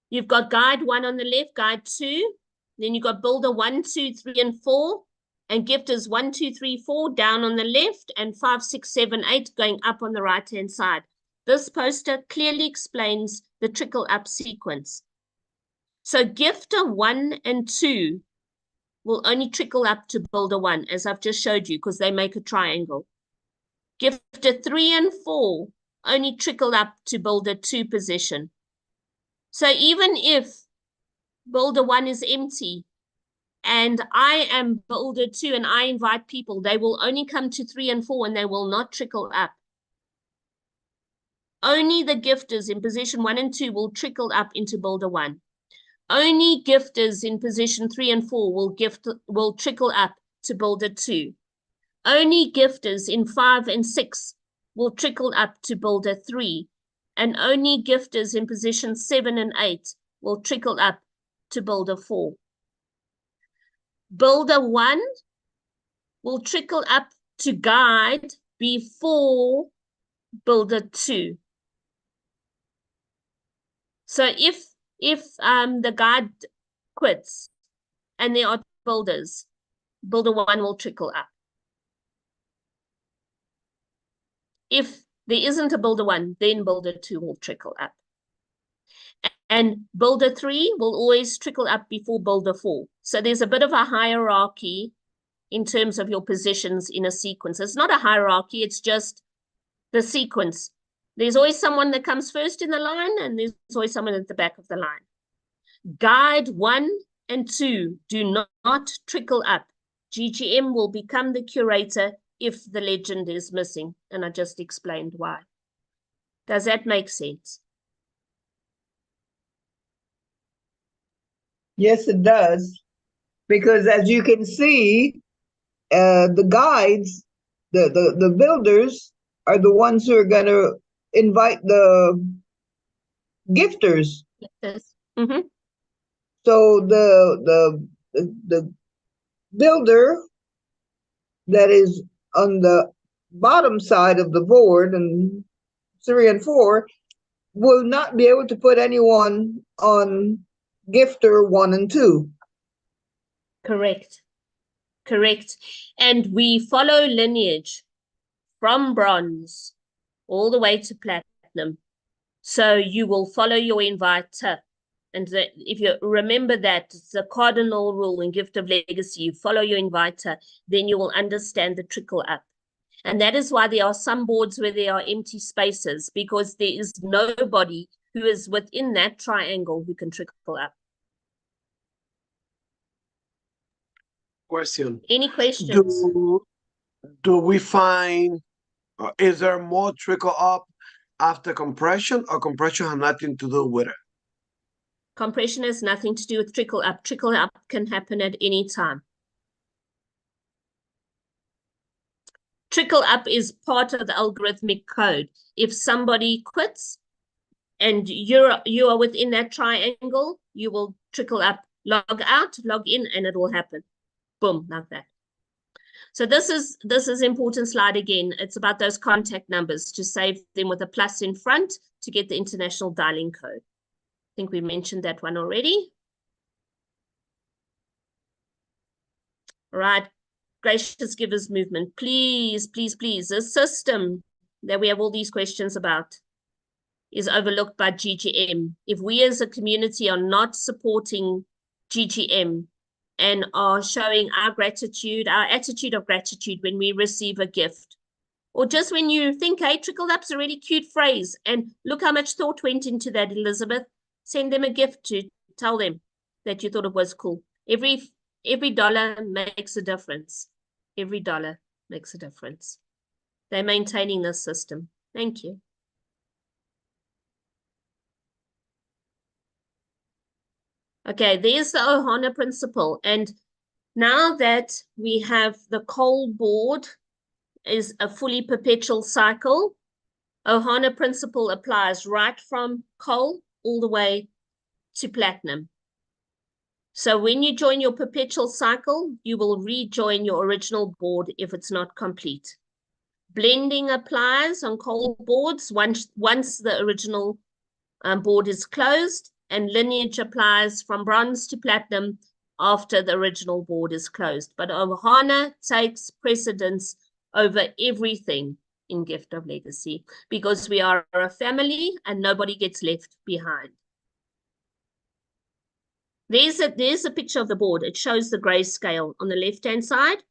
You've got guide 1 on the left, guide 2. Then you've got builder 1, 2, 3, and 4. And gifters 1, 2, 3, 4 down on the left, and 5, 6, 7, 8 going up on the right-hand side. This poster clearly explains the trickle up sequence. So gifter 1 and 2 will only trickle up to builder 1, as I've just showed you, because they make a triangle. Gifter 3 and 4 only trickle up to builder 2 position. So even if builder 1 is empty and I am builder 2 and I invite people, they will only come to 3 and 4 and they will not trickle up. Only the gifters in position 1 and 2 will trickle up into builder 1. Only gifters in position 3 and 4 will trickle up to builder 2. Only gifters in 5 and 6 will trickle up to builder 3. And only gifters in position 7 and 8 will trickle up to builder 4. Builder 1 will trickle up to guide before builder 2. So if the guide quits and there are builders, builder 1 will trickle up. If there isn't a builder 1, then builder 2 will trickle up. And builder 3 will always trickle up before builder 4. So there's a bit of a hierarchy in terms of your positions in a sequence. It's not a hierarchy, it's just the sequence. There's always someone that comes first in the line, and there's always someone at the back of the line. Guide 1 and 2 do not trickle up. GGM will become the curator if the legend is missing, and I just explained why. Does that make sense? Yes, it does. Because as you can see, the guides, the builders are the ones who are going to invite the gifters. Yes. Mm-hmm. So the builder that is on the bottom side of the board, and 3 and 4, will not be able to put anyone on gifter 1 and 2. Correct. Correct. And we follow lineage from bronze all the way to platinum. So you will follow your inviter. And if you remember that, it's a cardinal rule in Gift of Legacy, you follow your inviter, then you will understand the trickle up. And that is why there are some boards where there are empty spaces, because there is nobody who is within that triangle who can trickle up. Question. Any questions? Do we find, is there more trickle up after compression, or compression has nothing to do with it? Compression has nothing to do with trickle up. Trickle up can happen at any time. Trickle up is part of the algorithmic code. If somebody quits and you are within that triangle, you will trickle up, log out, log in, and it will happen. Boom, like that. So this is important slide again. It's about those contact numbers to save them with a plus in front to get the international dialing code. I think we mentioned that one already. All right, gracious givers movement, please, please, please. The system that we have all these questions about is overlooked by GGM. If we as a community are not supporting GGM and are showing our gratitude, our attitude of gratitude when we receive a gift, or just when you think, hey, trickled up's a really cute phrase, and look how much thought went into that, Elizabeth. Send them a gift to tell them that you thought it was cool. Every dollar makes a difference. Every dollar makes a difference. They're maintaining this system. Thank you. Okay, there's the Ohana principle. And now that we have the coal board is a fully perpetual cycle, Ohana principle applies right from coal all the way to platinum. So when you join your perpetual cycle, you will rejoin your original board if it's not complete. Blending applies on coal boards once the original board is closed, and lineage applies from bronze to platinum after the original board is closed. But Ohana takes precedence over everything in Gift of Legacy because we are a family and nobody gets left behind. There's a picture of the board. It shows the grayscale on the left-hand side.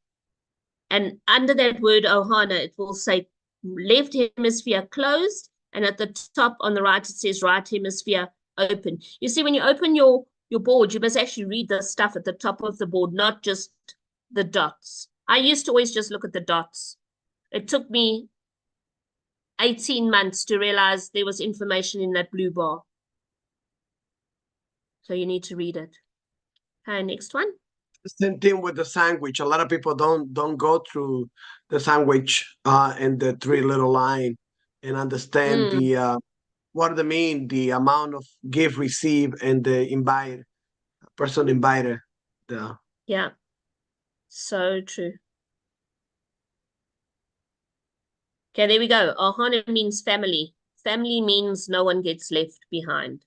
And under that word Ohana, it will say left hemisphere closed. And at the top on the right, it says right hemisphere open. You see, when you open your board, you must actually read the stuff at the top of the board, not just the dots. I used to always just look at the dots. It took me 18 months to realize there was information in that blue bar. So you need to read it. Okay, next one. Same thing with the sandwich. A lot of people don't go through the sandwich and the three little line and understand the what do they mean, the amount of give, receive, and the invite, person invited. Yeah, so true. Okay, there we go. Ohana means family. Family means no one gets left behind.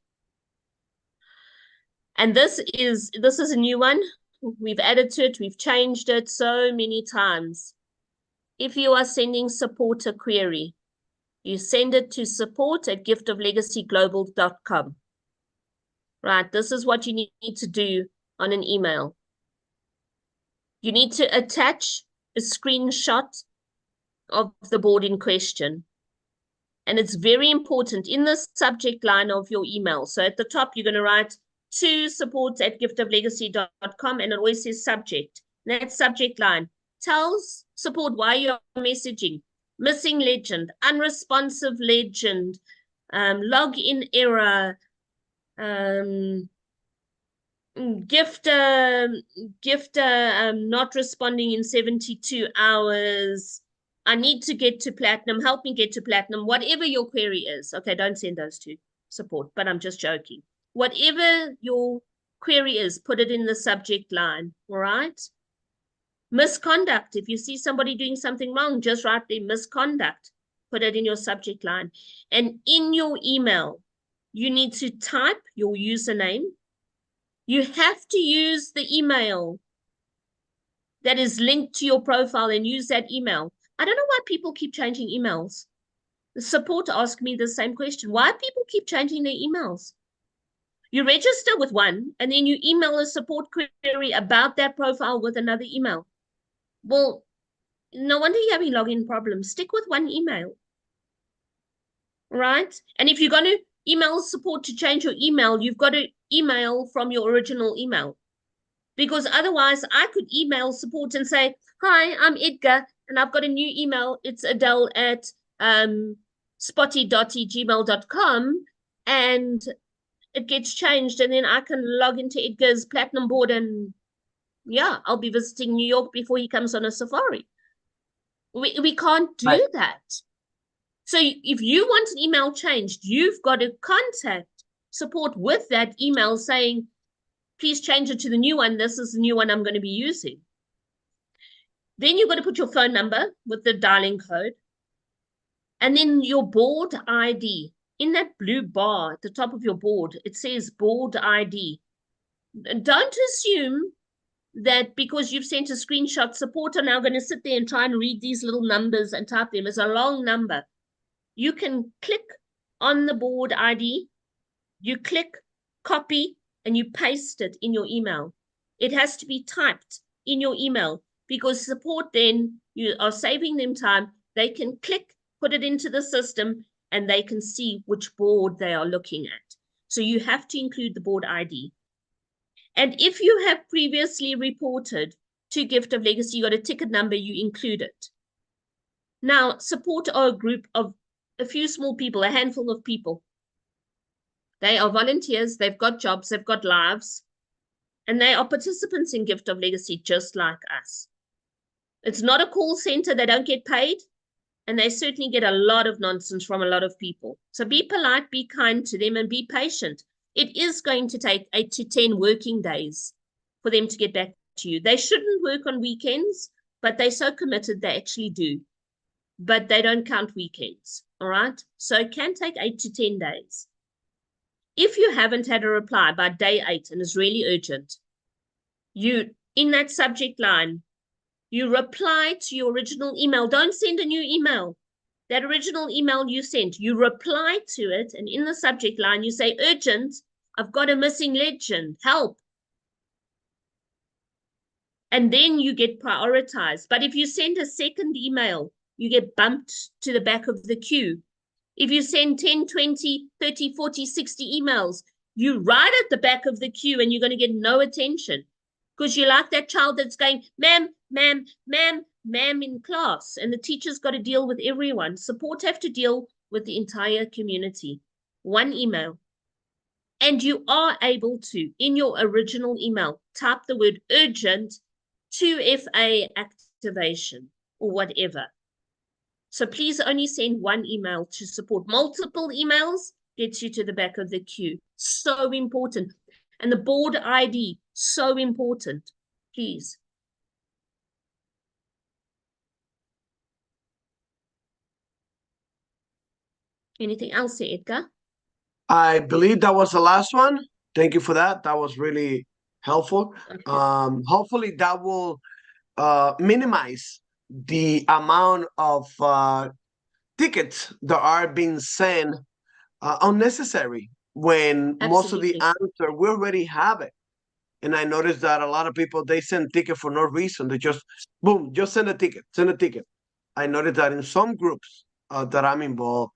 And this is a new one. We've added to it. We've changed it so many times. If you are sending support a query, you send it to support@giftoflegacyglobal.com. Right, this is what you need to do on an email. You need to attach a screenshot of the board in question. And it's very important in the subject line of your email. So at the top, you're going to write to support@giftoflegacy.com, and it always says subject. And that subject line tells support why you're messaging. Missing legend, unresponsive legend, login error, gifter not responding in 72 hours. I need to get to platinum. Help me get to platinum. Whatever your query is. Okay, don't send those to support, but I'm just joking. Whatever your query is, put it in the subject line, all right? Misconduct. If you see somebody doing something wrong, just write the misconduct. Put it in your subject line. And in your email, you need to type your username. You have to use the email that is linked to your profile and use that email. I don't know why people keep changing emails. The support asked me the same question. Why people keep changing their emails? You register with one and then you email a support query about that profile with another email. Well, no wonder you're having login problems. Stick with one email, right? And if you're going to email support to change your email, you've got to email from your original email. Because otherwise, I could email support and say, hi, I'm Edgar, and I've got a new email. It's Adele at spotty.gmail.com, and it gets changed, and then I can log into Edgar's platinum board, and yeah, I'll be visiting New York before he comes on a safari. We can't do that. So if you want an email changed, you've got to contact support with that email saying, please change it to the new one. This is the new one I'm going to be using. Then you've got to put your phone number with the dialing code. And then your board ID. In that blue bar at the top of your board, it says board ID. Don't assume that because you've sent a screenshot, support are now going to sit there and try and read these little numbers and type them. It's a long number. You can click on the board ID, you click copy, and you paste it in your email. It has to be typed in your email because support then, you are saving them time. They can click, put it into the system, and they can see which board they are looking at. So you have to include the board ID. And if you have previously reported to Gift of Legacy, you got a ticket number, you include it. Now, support are a group of a few small people, a handful of people. They are volunteers, they've got jobs, they've got lives, and they are participants in Gift of Legacy just like us. It's not a call center, they don't get paid, and they certainly get a lot of nonsense from a lot of people. So be polite, be kind to them, and be patient. It is going to take 8 to 10 working days for them to get back to you. They shouldn't work on weekends, but they're so committed they actually do. But they don't count weekends, all right? So it can take 8 to 10 days. If you haven't had a reply by day 8 and it's really urgent, you, in that subject line, you reply to your original email. Don't send a new email. That original email you sent, you reply to it, and in the subject line, you say, urgent, I've got a missing legend, help. And then you get prioritized. But if you send a second email, you get bumped to the back of the queue. If you send 10, 20, 30, 40, 60 emails, you right at the back of the queue and you're going to get no attention because you're like that child that's going, ma'am, ma'am, ma'am, ma'am in class, and the teacher's got to deal with everyone. Support have to deal with the entire community. One email. And you are able to, in your original email, type the word urgent 2FA activation or whatever. So please only send one email to support. Multiple emails gets you to the back of the queue. So important. And the board ID, so important. Please. Anything else, Edgar? I believe that was the last one. Thank you for that. That was really helpful. Okay. Hopefully that will minimize the amount of tickets that are being sent unnecessary when most of the Absolutely. answer we already have it. And I noticed that a lot of people, they send ticket for no reason. They just, boom, just send a ticket, send a ticket. I noticed that in some groups that I'm involved,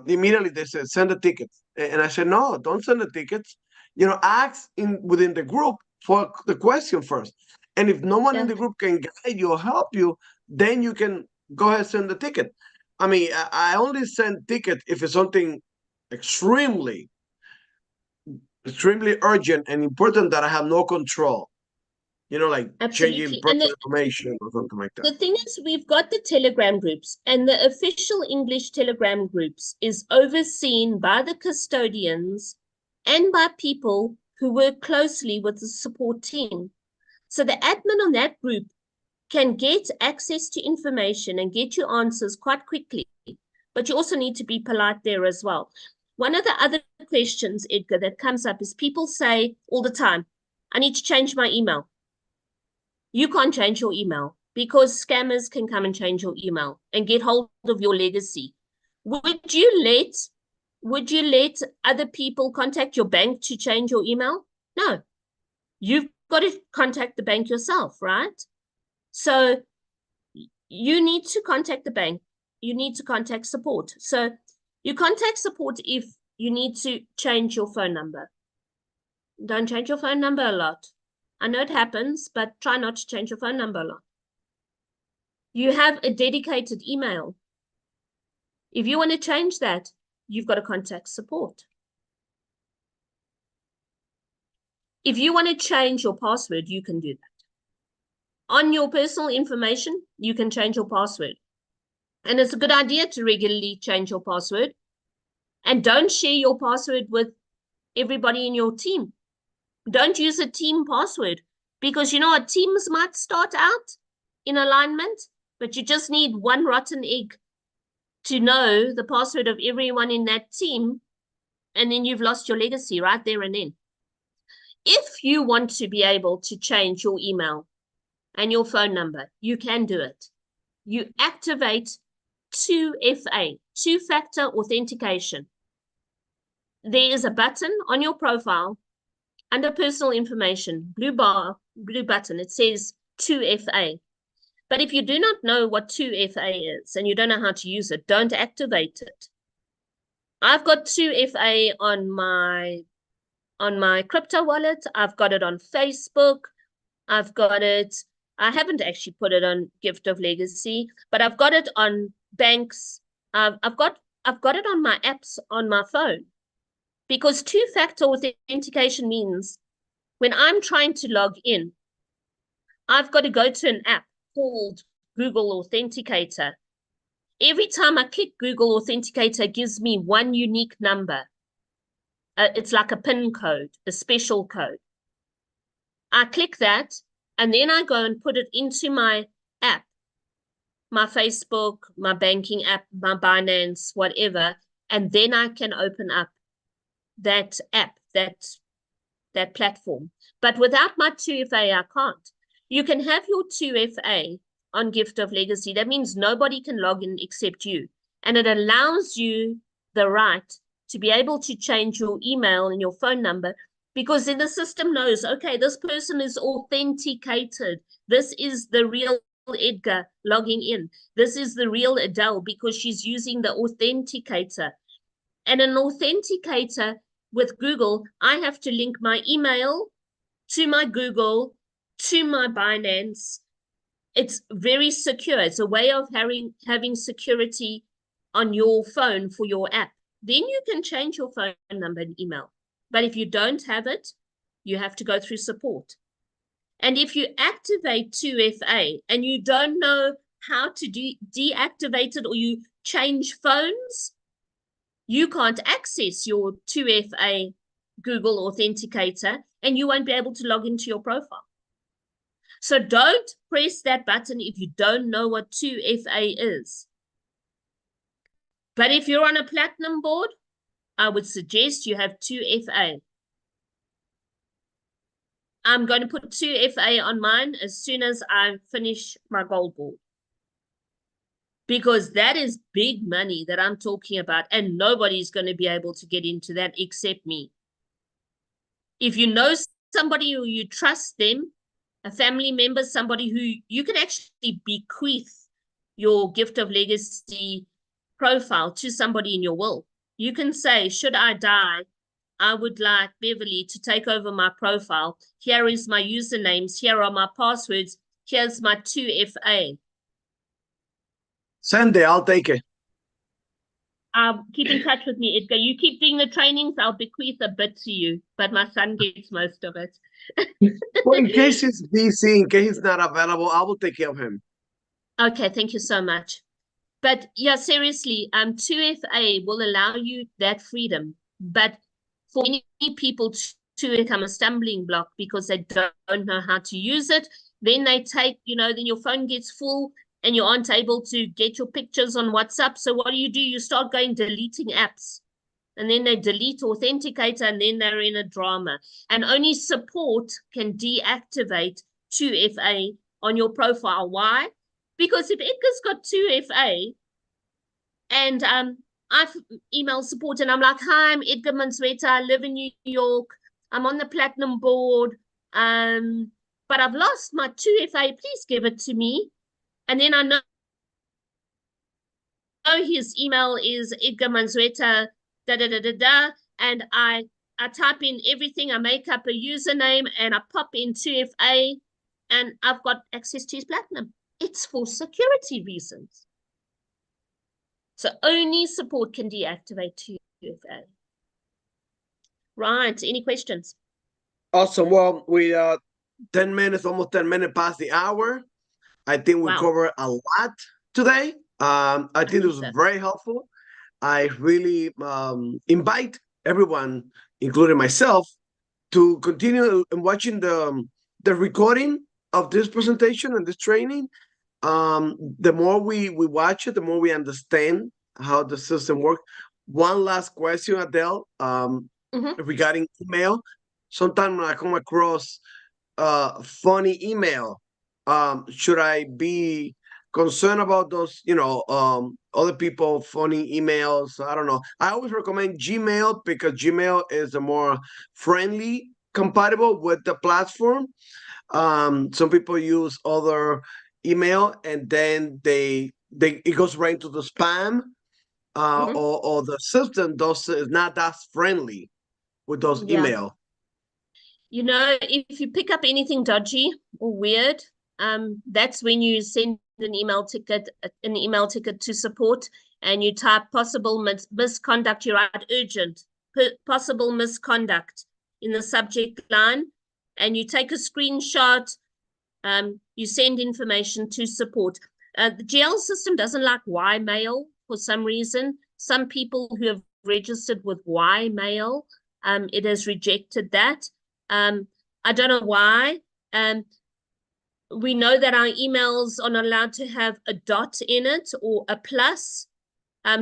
immediately they said, send a ticket. And I said, no, don't send the tickets. You know, ask within the group for the question first. And if no one in the group can guide you or help you, then you can go ahead and send the ticket. I mean, I only send ticket if it's something extremely urgent and important that I have no control. You know, like changing Absolutely. personal information or something like that. The thing is, we've got the Telegram groups, and the official English Telegram groups is overseen by the custodians and by people who work closely with the support team. So the admin on that group can get access to information and get you answers quite quickly, but you also need to be polite there as well. One of the other questions, Edgar, that comes up is people say all the time, I need to change my email. You can't change your email because scammers can come and change your email and get hold of your legacy. Would you let other people contact your bank to change your email? No. You've got to contact the bank yourself, right? So you need to contact the bank. You need to contact support. So you contact support if you need to change your phone number. Don't change your phone number a lot. I know it happens, but try not to change your phone number a lot. You have a dedicated email. If you want to change that, you've got to contact support. If you want to change your password, you can do that. On your personal information, you can change your password. And it's a good idea to regularly change your password. And don't share your password with everybody in your team. Don't use a team password because, you know, teams might start out in alignment, but you just need one rotten egg to know the password of everyone in that team, and then you've lost your legacy right there and then. If you want to be able to change your email and your phone number, you can do it. You activate 2FA, two-factor authentication. There is a button on your profile under personal information, blue button, it says 2FA. But if you do not know what 2FA is and you don't know how to use it, don't activate it. I've got 2FA on my crypto wallet. I've got it on Facebook. I've got it. I haven't actually put it on Gift of Legacy, but I've got it on banks. I've got it on my apps on my phone, because two-factor authentication means when I'm trying to log in, I've got to go to an app called Google Authenticator. Every time I click Google Authenticator, it gives me one unique number. It's like a PIN code, a special code. I click that, and then I go and put it into my app, my Facebook, my banking app, my Binance, whatever, and then I can open up that app, that platform. But without my 2FA, I can't. You can have your 2FA on Gift of Legacy. That means nobody can log in except you. And it allows you the right to be able to change your email and your phone number, because then the system knows, okay, this person is authenticated. This is the real Edgar logging in. This is the real Adele, because she's using the authenticator. And an authenticator with Google, I have to link my email to my Google, to my Binance. It's very secure. It's a way of having security on your phone for your app. Then you can change your phone number and email. But if you don't have it, you have to go through support. And if you activate 2FA and you don't know how to deactivate it, or you change phones, you can't access your 2FA Google Authenticator, and you won't be able to log into your profile. So don't press that button if you don't know what 2FA is. But if you're on a platinum board, I would suggest you have 2FA. I'm going to put 2FA on mine as soon as I finish my gold board, because that is big money that I'm talking about, and nobody's going to be able to get into that except me. If you know somebody who you trust them, a family member, somebody who you can actually bequeath your Gift of Legacy profile to somebody in your will. You can say, should I die, I would like Beverly to take over my profile. Here is my usernames. Here are my passwords. Here's my 2FA. Send it, I'll take it. Keep in touch with me, Edgar. You keep doing the trainings, I'll bequeath a bit to you, but my son gets most of it. Well, in case he's busy, in case he's not available, I will take care of him. Okay, thank you so much. But yeah, seriously, 2FA will allow you that freedom. But for many people to become a stumbling block because they don't know how to use it, then they take, then your phone gets full and you aren't able to get your pictures on WhatsApp. So what do? You start deleting apps. And then they delete Authenticator, and then they're in a drama. And only support can deactivate 2FA on your profile. Why? Because if Edgar's got 2FA and I've emailed support and I'm like, hi, I'm Edgar Mansueta, I live in New York, I'm on the platinum board, but I've lost my 2FA, please give it to me. And then I know his email is Edgar Mansueta, and I type in everything, I make up a username and I pop in 2FA and I've got access to his platinum. It's for security reasons. So only support can deactivate 2FA. Right, any questions? Awesome. Well, we 10 minutes, almost 10 minutes past the hour. I think we covered a lot today. I think it was very helpful. I really invite everyone, including myself, to continue watching the recording of this presentation and this training, the more we watch it, the more we understand how the system works. One last question, Adele, regarding email. Sometimes when I come across funny email, should I be concerned about those, other people funny emails? I don't know. I always recommend Gmail because Gmail is a more friendly, compatible with the platform. Some people use other email and then it goes right into the spam, or the system does is not that friendly with those Yeah. email. You know, if you pick up anything dodgy or weird, that's when you send an email ticket to support, and you type possible misconduct. You write urgent, possible misconduct in the subject line, and you take a screenshot. You send information to support. The GL system doesn't like Y mail for some reason. Some people who have registered with Y mail, it has rejected that. I don't know why. We know that our emails are not allowed to have a dot in it or a plus.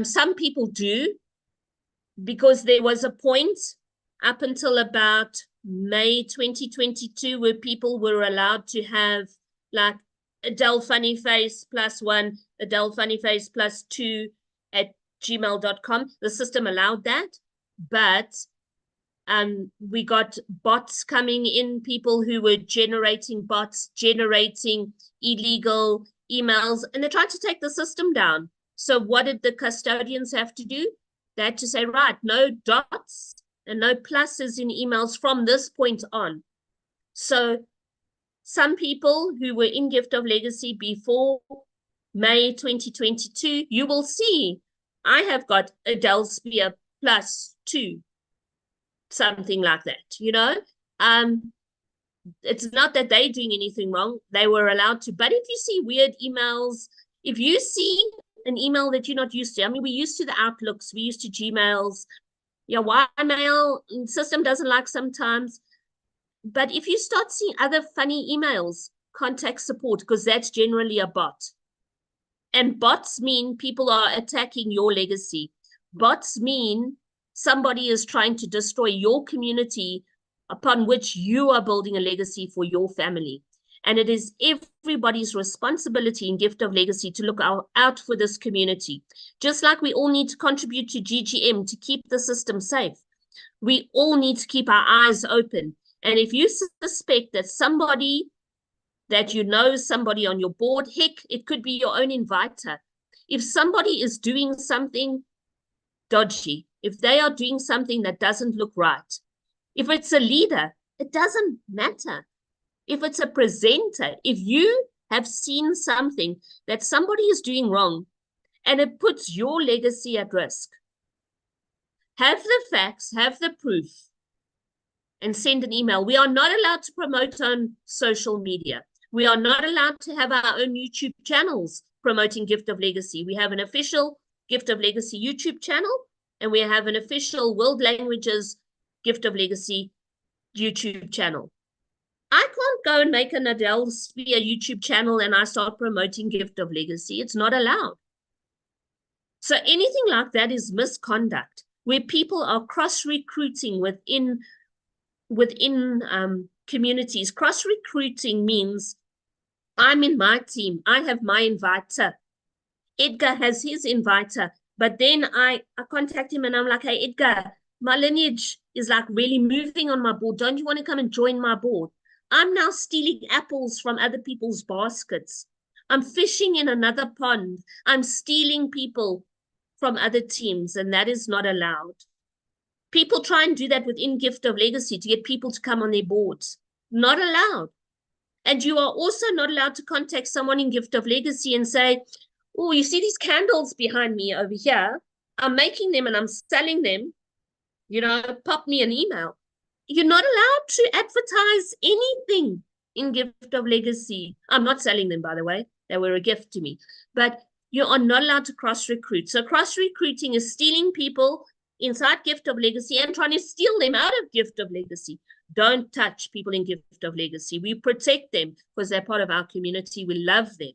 Some people do, because there was a point up until about May 2022 where people were allowed to have like Adele Funny Face +1, Adele Funny Face +2 at gmail.com. The system allowed that, but we got bots coming in, people who were generating bots, generating illegal emails, and they tried to take the system down. So what did the custodians have to do? They had to say, right, no dots and no pluses in emails from this point on. So some people who were in Gift of Legacy before May 2022, you will see I have got Adele Spear +2. Something like that, it's not that they're doing anything wrong. They were allowed to. But if you see weird emails, if you see an email that you're not used to, I mean, we're used to the Outlooks, we're used to Gmails. Yeah, Ymail system doesn't like sometimes. But if you start seeing other funny emails, contact support, because that's generally a bot. And bots mean people are attacking your legacy. Bots mean somebody is trying to destroy your community upon which you are building a legacy for your family. And it is everybody's responsibility in Gift of Legacy to look out for this community. Just like we all need to contribute to GGM to keep the system safe, we all need to keep our eyes open. And if you suspect that somebody somebody on your board, heck, it could be your own inviter. If somebody is doing something dodgy, if they are doing something that doesn't look right, if it's a leader, it doesn't matter. If it's a presenter, if you have seen something that somebody is doing wrong and it puts your legacy at risk, have the facts, have the proof, and send an email. We are not allowed to promote on social media. We are not allowed to have our own YouTube channels promoting Gift of Legacy. We have an official Gift of Legacy YouTube channel, and we have an official World Languages Gift of Legacy YouTube channel. I can't go and make an Adele Spear YouTube channel and I start promoting Gift of Legacy. It's not allowed. So anything like that is misconduct, where people are cross-recruiting within communities. Cross-recruiting means I'm in my team. I have my inviter. Edgar has his inviter. But then I contact him and I'm like, hey, Edgar, my lineage is like really moving on my board. Don't you want to come and join my board? I'm now stealing apples from other people's baskets. I'm fishing in another pond. I'm stealing people from other teams, and that is not allowed. People try and do that within Gift of Legacy to get people to come on their boards. Not allowed. And you are also not allowed to contact someone in Gift of Legacy and say, oh, you see these candles behind me over here? I'm making them and I'm selling them. Pop me an email. You're not allowed to advertise anything in Gift of Legacy. I'm not selling them, by the way. They were a gift to me. But you are not allowed to cross-recruit. So cross-recruiting is stealing people inside Gift of Legacy and trying to steal them out of Gift of Legacy. Don't touch people in Gift of Legacy. We protect them because they're part of our community. We love them.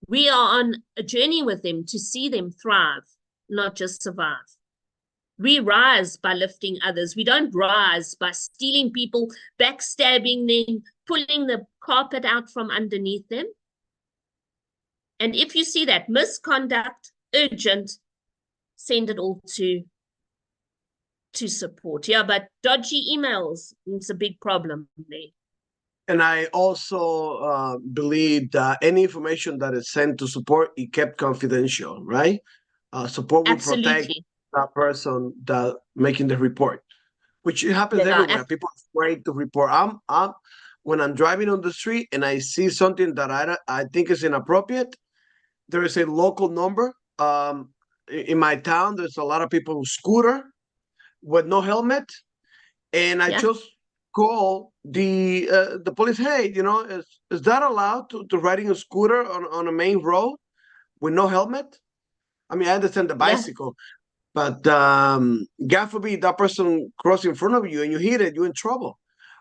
We are on a journey with them to see them thrive, not just survive. We rise by lifting others. We don't rise by stealing people, backstabbing them, pulling the carpet out from underneath them. And if you see that misconduct, urgent, send it all to support. Yeah, but dodgy emails, it's a big problem there. And I also believe that any information that is sent to support, it kept confidential, right? Support will protect Absolutely. that person that making the report, which it happens Yeah, everywhere. People are afraid to report. I'm when I'm driving on the street and I see something that I think is inappropriate, there is a local number. In my town, there's a lot of people who scooter with no helmet, and I Yeah. just call the police. Hey, you know, is that allowed to riding a scooter on a main road with no helmet? I mean, I understand the Yeah. bicycle, but God forbid that person cross in front of you and you hit it, you're in trouble.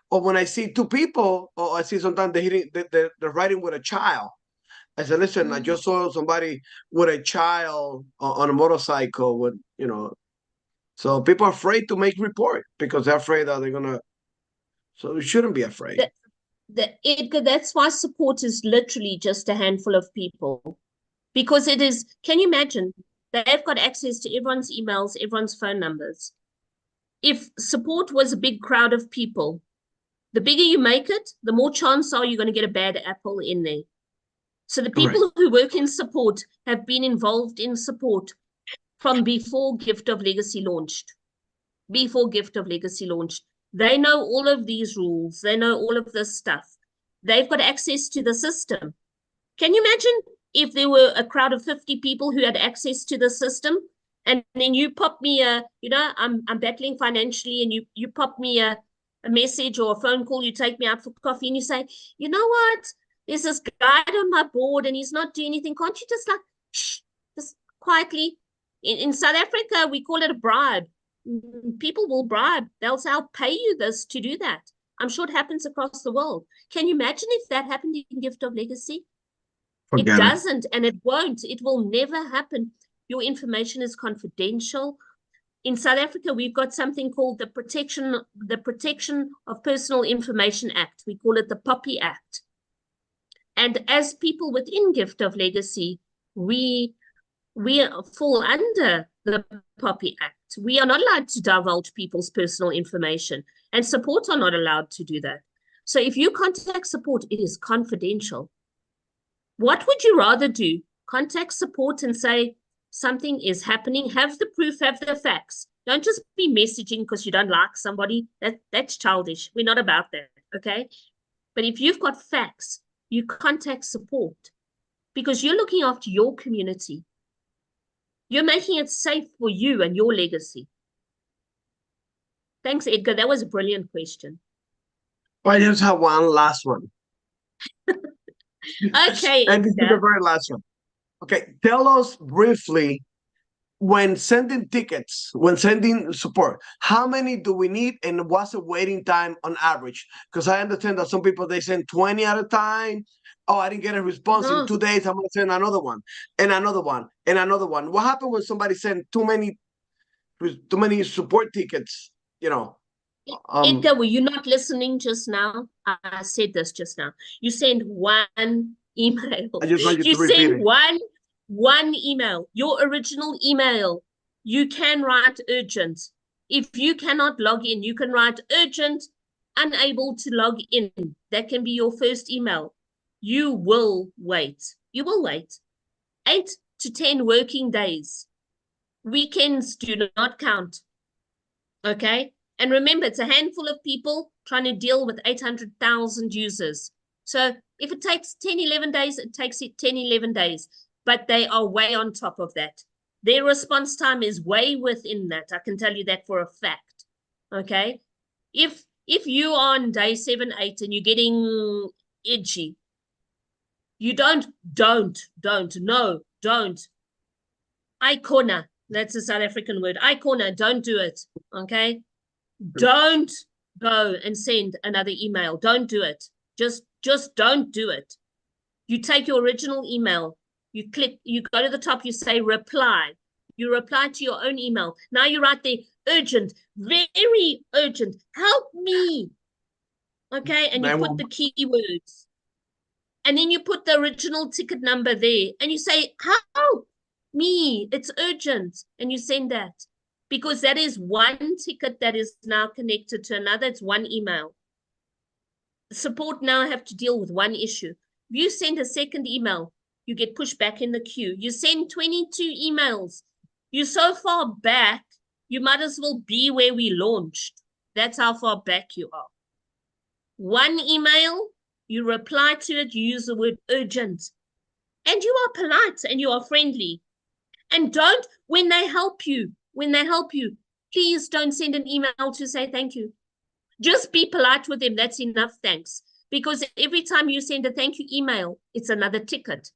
Or when I see two people, or I see sometimes they're riding with a child. I said, listen, I just saw somebody with a child on a motorcycle with, you know, so people are afraid to make report because they're afraid that they're gonna. So you shouldn't be afraid. Edgar, that's why support is literally just a handful of people. Because it is, can you imagine? They've got access to everyone's emails, everyone's phone numbers. If support was a big crowd of people, the bigger you make it, the more chance are you're going to get a bad apple in there. So the people Correct. who work in support have been involved in support from before Gift of Legacy launched. Before Gift of Legacy launched. They know all of these rules. They know all of this stuff. They've got access to the system. Can you imagine if there were a crowd of 50 people who had access to the system, and then you pop me I'm battling financially, and you pop me a message or a phone call, you take me out for coffee, and you say, you know what? There's this guy on my board and he's not doing anything. Can't you just shh, just quietly? In South Africa, we call it a bribe. People will bribe. They'll say, I'll pay you this to do that. I'm sure it happens across the world. Can you imagine if that happened in Gift of Legacy? It doesn't, and it won't. It will never happen. Your information is confidential. In South Africa, we've got something called the Protection of Personal Information Act. We call it the POPI Act. And as people within Gift of Legacy, we fall under the POPI Act. We are not allowed to divulge people's personal information, and support are not allowed to do that. So if you contact support, it is confidential. What would you rather do? Contact support and say something is happening, have the proof, have the facts. Don't just be messaging because you don't like somebody. That's childish. We're not about that, okay? But if you've got facts, you contact support because you're looking after your community. You're making it safe for you and your legacy. Thanks, Edgar. That was a brilliant question. I just have one last one. Okay, and this is the very last one. Okay, tell us briefly, when sending tickets, when sending support, how many do we need and what's the waiting time on average? Because I understand that some people, they send 20 at a time. Oh, I didn't get a response in 2 days. I'm going to send another one and another one and another one. What happened when somebody sent too many support tickets, you know? Edgar, were you not listening just now? I said this just now. You send one email. I just want you to repeat send it. one email, your original email. You can write urgent. If you cannot log in, you can write urgent, unable to log in. That can be your first email. You will wait. You will wait 8 to 10 working days. Weekends do not count. Okay? And remember, it's a handful of people trying to deal with 800,000 users. So if it takes 10, 11 days, it takes it 10, 11 days. But they are way on top of that. Their response time is way within that. I can tell you that for a fact. Okay? If you are on day 7, 8 and you're getting edgy, you don't. Icona. That's a South African word. Icona, don't do it. Okay? Don't go and send another email. Don't do it. Just don't do it. You take your original email, You click, you go to the top, you say reply. You reply to your own email. Now you write there, urgent, very urgent, help me. Okay, and you put the keywords. And then you put the original ticket number there and you say, help me, it's urgent. And you send that because that is one ticket that is now connected to another. It's one email. Support now have to deal with one issue. If you send a second email, you get pushed back in the queue. You send 22 emails. You're so far back, you might as well be where we launched. That's how far back you are. One email, you reply to it, you use the word urgent. And you are polite and you are friendly. And don't, when they help you, please don't send an email to say thank you. Just be polite with them. That's enough, thanks. Because every time you send a thank you email, it's another ticket.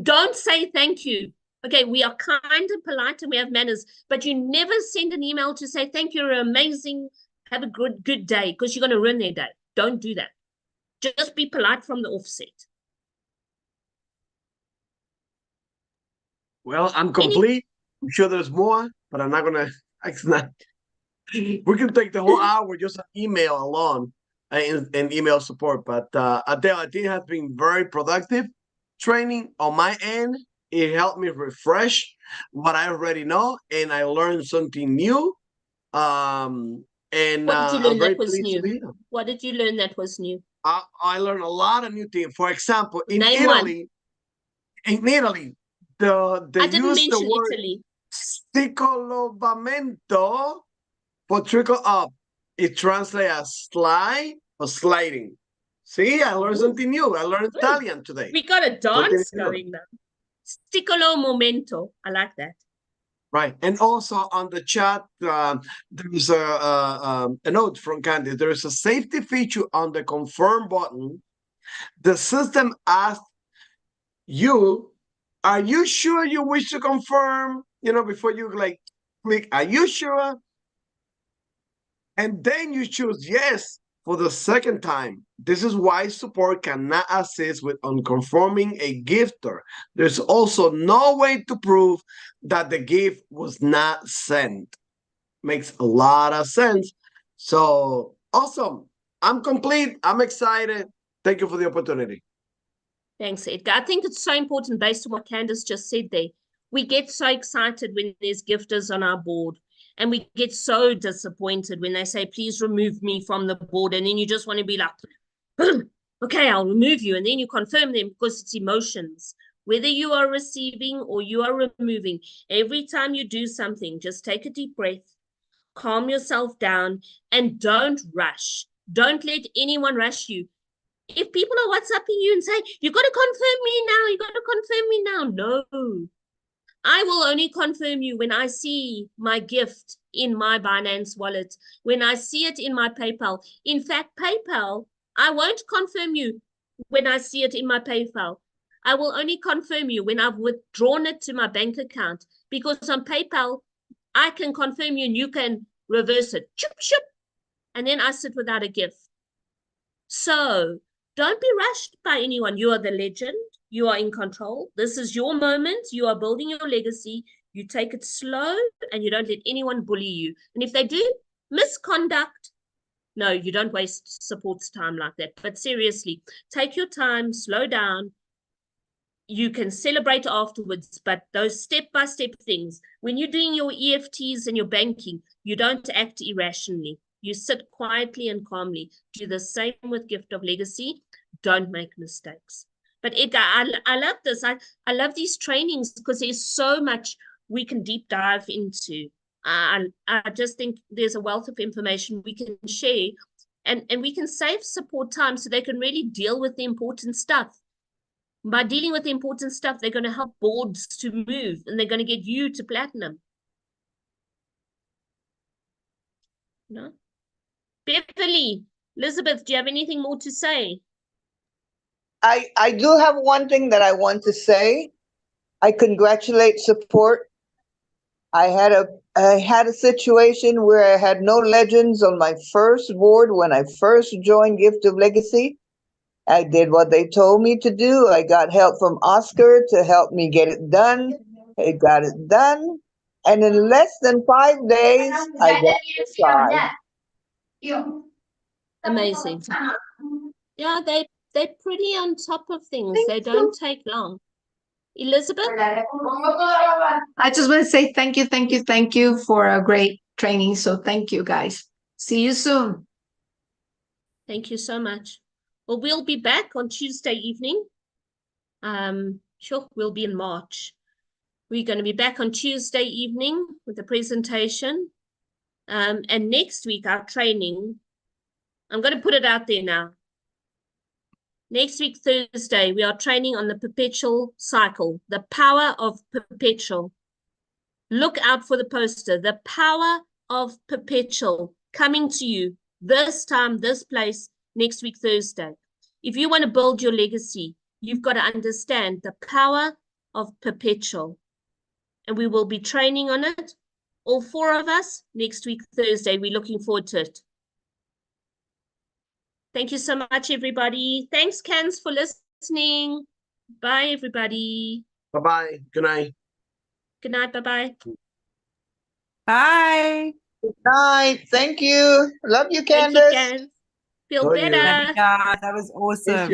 Don't say thank you. Okay, we are kind and polite and we have manners, but you never send an email to say thank you, you're amazing, have a good day, because you're going to ruin their day. Don't do that. Just be polite from the offset. Well, I'm complete. I'm sure there's more, but I'm not going to. We can take the whole hour just an email alone and email support. But Adele, I think it has been very productive training on my end. It helped me refresh what I already know, and I learned something new. And what did you learn I'm very that was pleased to be new? here. What did you learn that was new? I learned a lot of new things. For example, in Name Italy, the they I didn't use the mention word Italy. "sticolovamento" for trickle up. It translates as slide or sliding. See, I learned something new. I learned Italian today. We got a dance going now. Sticolo momento. I like that. Right. And also on the chat, there's a note from Candy. There is a safety feature on the confirm button. The system asks you, are you sure you wish to confirm? You know, before you like click, are you sure? And then you choose yes for the second time. This is why support cannot assist with unconfirming a gifter. There's also no way to prove that the gift was not sent. Makes a lot of sense. So awesome. I'm complete. I'm excited. Thank you for the opportunity. Thanks, Edgar. I think it's so important based on what Candace just said there. We get so excited when there's gifters on our board. And we get so disappointed when they say, please remove me from the board. And then you just want to be like, okay, I'll remove you. And then you confirm them because it's emotions. Whether you are receiving or you are removing, every time you do something, just take a deep breath, calm yourself down, and don't rush. Don't let anyone rush you. If people are WhatsApping you and say, you got to confirm me now, you got to confirm me now. No. I will only confirm you when I see my gift in my Binance wallet, when I see it in my PayPal. In fact, PayPal, I won't confirm you when I see it in my PayPal. I will only confirm you when I've withdrawn it to my bank account, because on PayPal, I can confirm you and you can reverse it. Chup, chup. And then I sit without a gift. So don't be rushed by anyone. You are the legend. You are in control. This is your moment. You are building your legacy. You take it slow and you don't let anyone bully you. And if they do misconduct, no, you don't waste support's time like that. But seriously, take your time, slow down. You can celebrate afterwards, but those step-by-step things, when you're doing your EFTs and your banking, you don't act irrationally. You sit quietly and calmly. Do the same with Gift of Legacy. Don't make mistakes. But Edgar, I love this. I love these trainings because there's so much we can deep dive into. I just think there's a wealth of information we can share, and we can save support time so they can really deal with the important stuff. By dealing with the important stuff, they're going to help boards to move, and they're going to get you to platinum. No? Beverly, Elizabeth, do you have anything more to say? I do have one thing that I want to say. I congratulate support. I had a situation where I had no legends on my first board when I first joined Gift of Legacy. I did what they told me to do. I got help from Oscar to help me get it done. I got it done. And in less than 5 days, I got the sky. Amazing. Yeah, they're pretty on top of things. They don't take long. Elizabeth? I just want to say thank you for a great training. So thank you, guys. See you soon. Thank you so much. Well, we'll be back on Tuesday evening. Sure, we'll be in March. We're going to be back on Tuesday evening with a presentation. And next week, our training, I'm going to put it out there now. Next week, Thursday, we are training on the perpetual cycle, the power of perpetual. Look out for the poster, the power of perpetual, coming to you this time, this place, next week, Thursday. If you want to build your legacy, you've got to understand the power of perpetual. And we will be training on it, all 4 of us, next week, Thursday. We're looking forward to it. Thank you so much, everybody. Thanks, Cans, for listening. Bye, everybody. Bye-bye. Good night. Good night. Bye-bye. Bye. Good night. Thank you. Love you, Thank you, Candace. Cans. Feel Love you. better. Love you guys. That was awesome.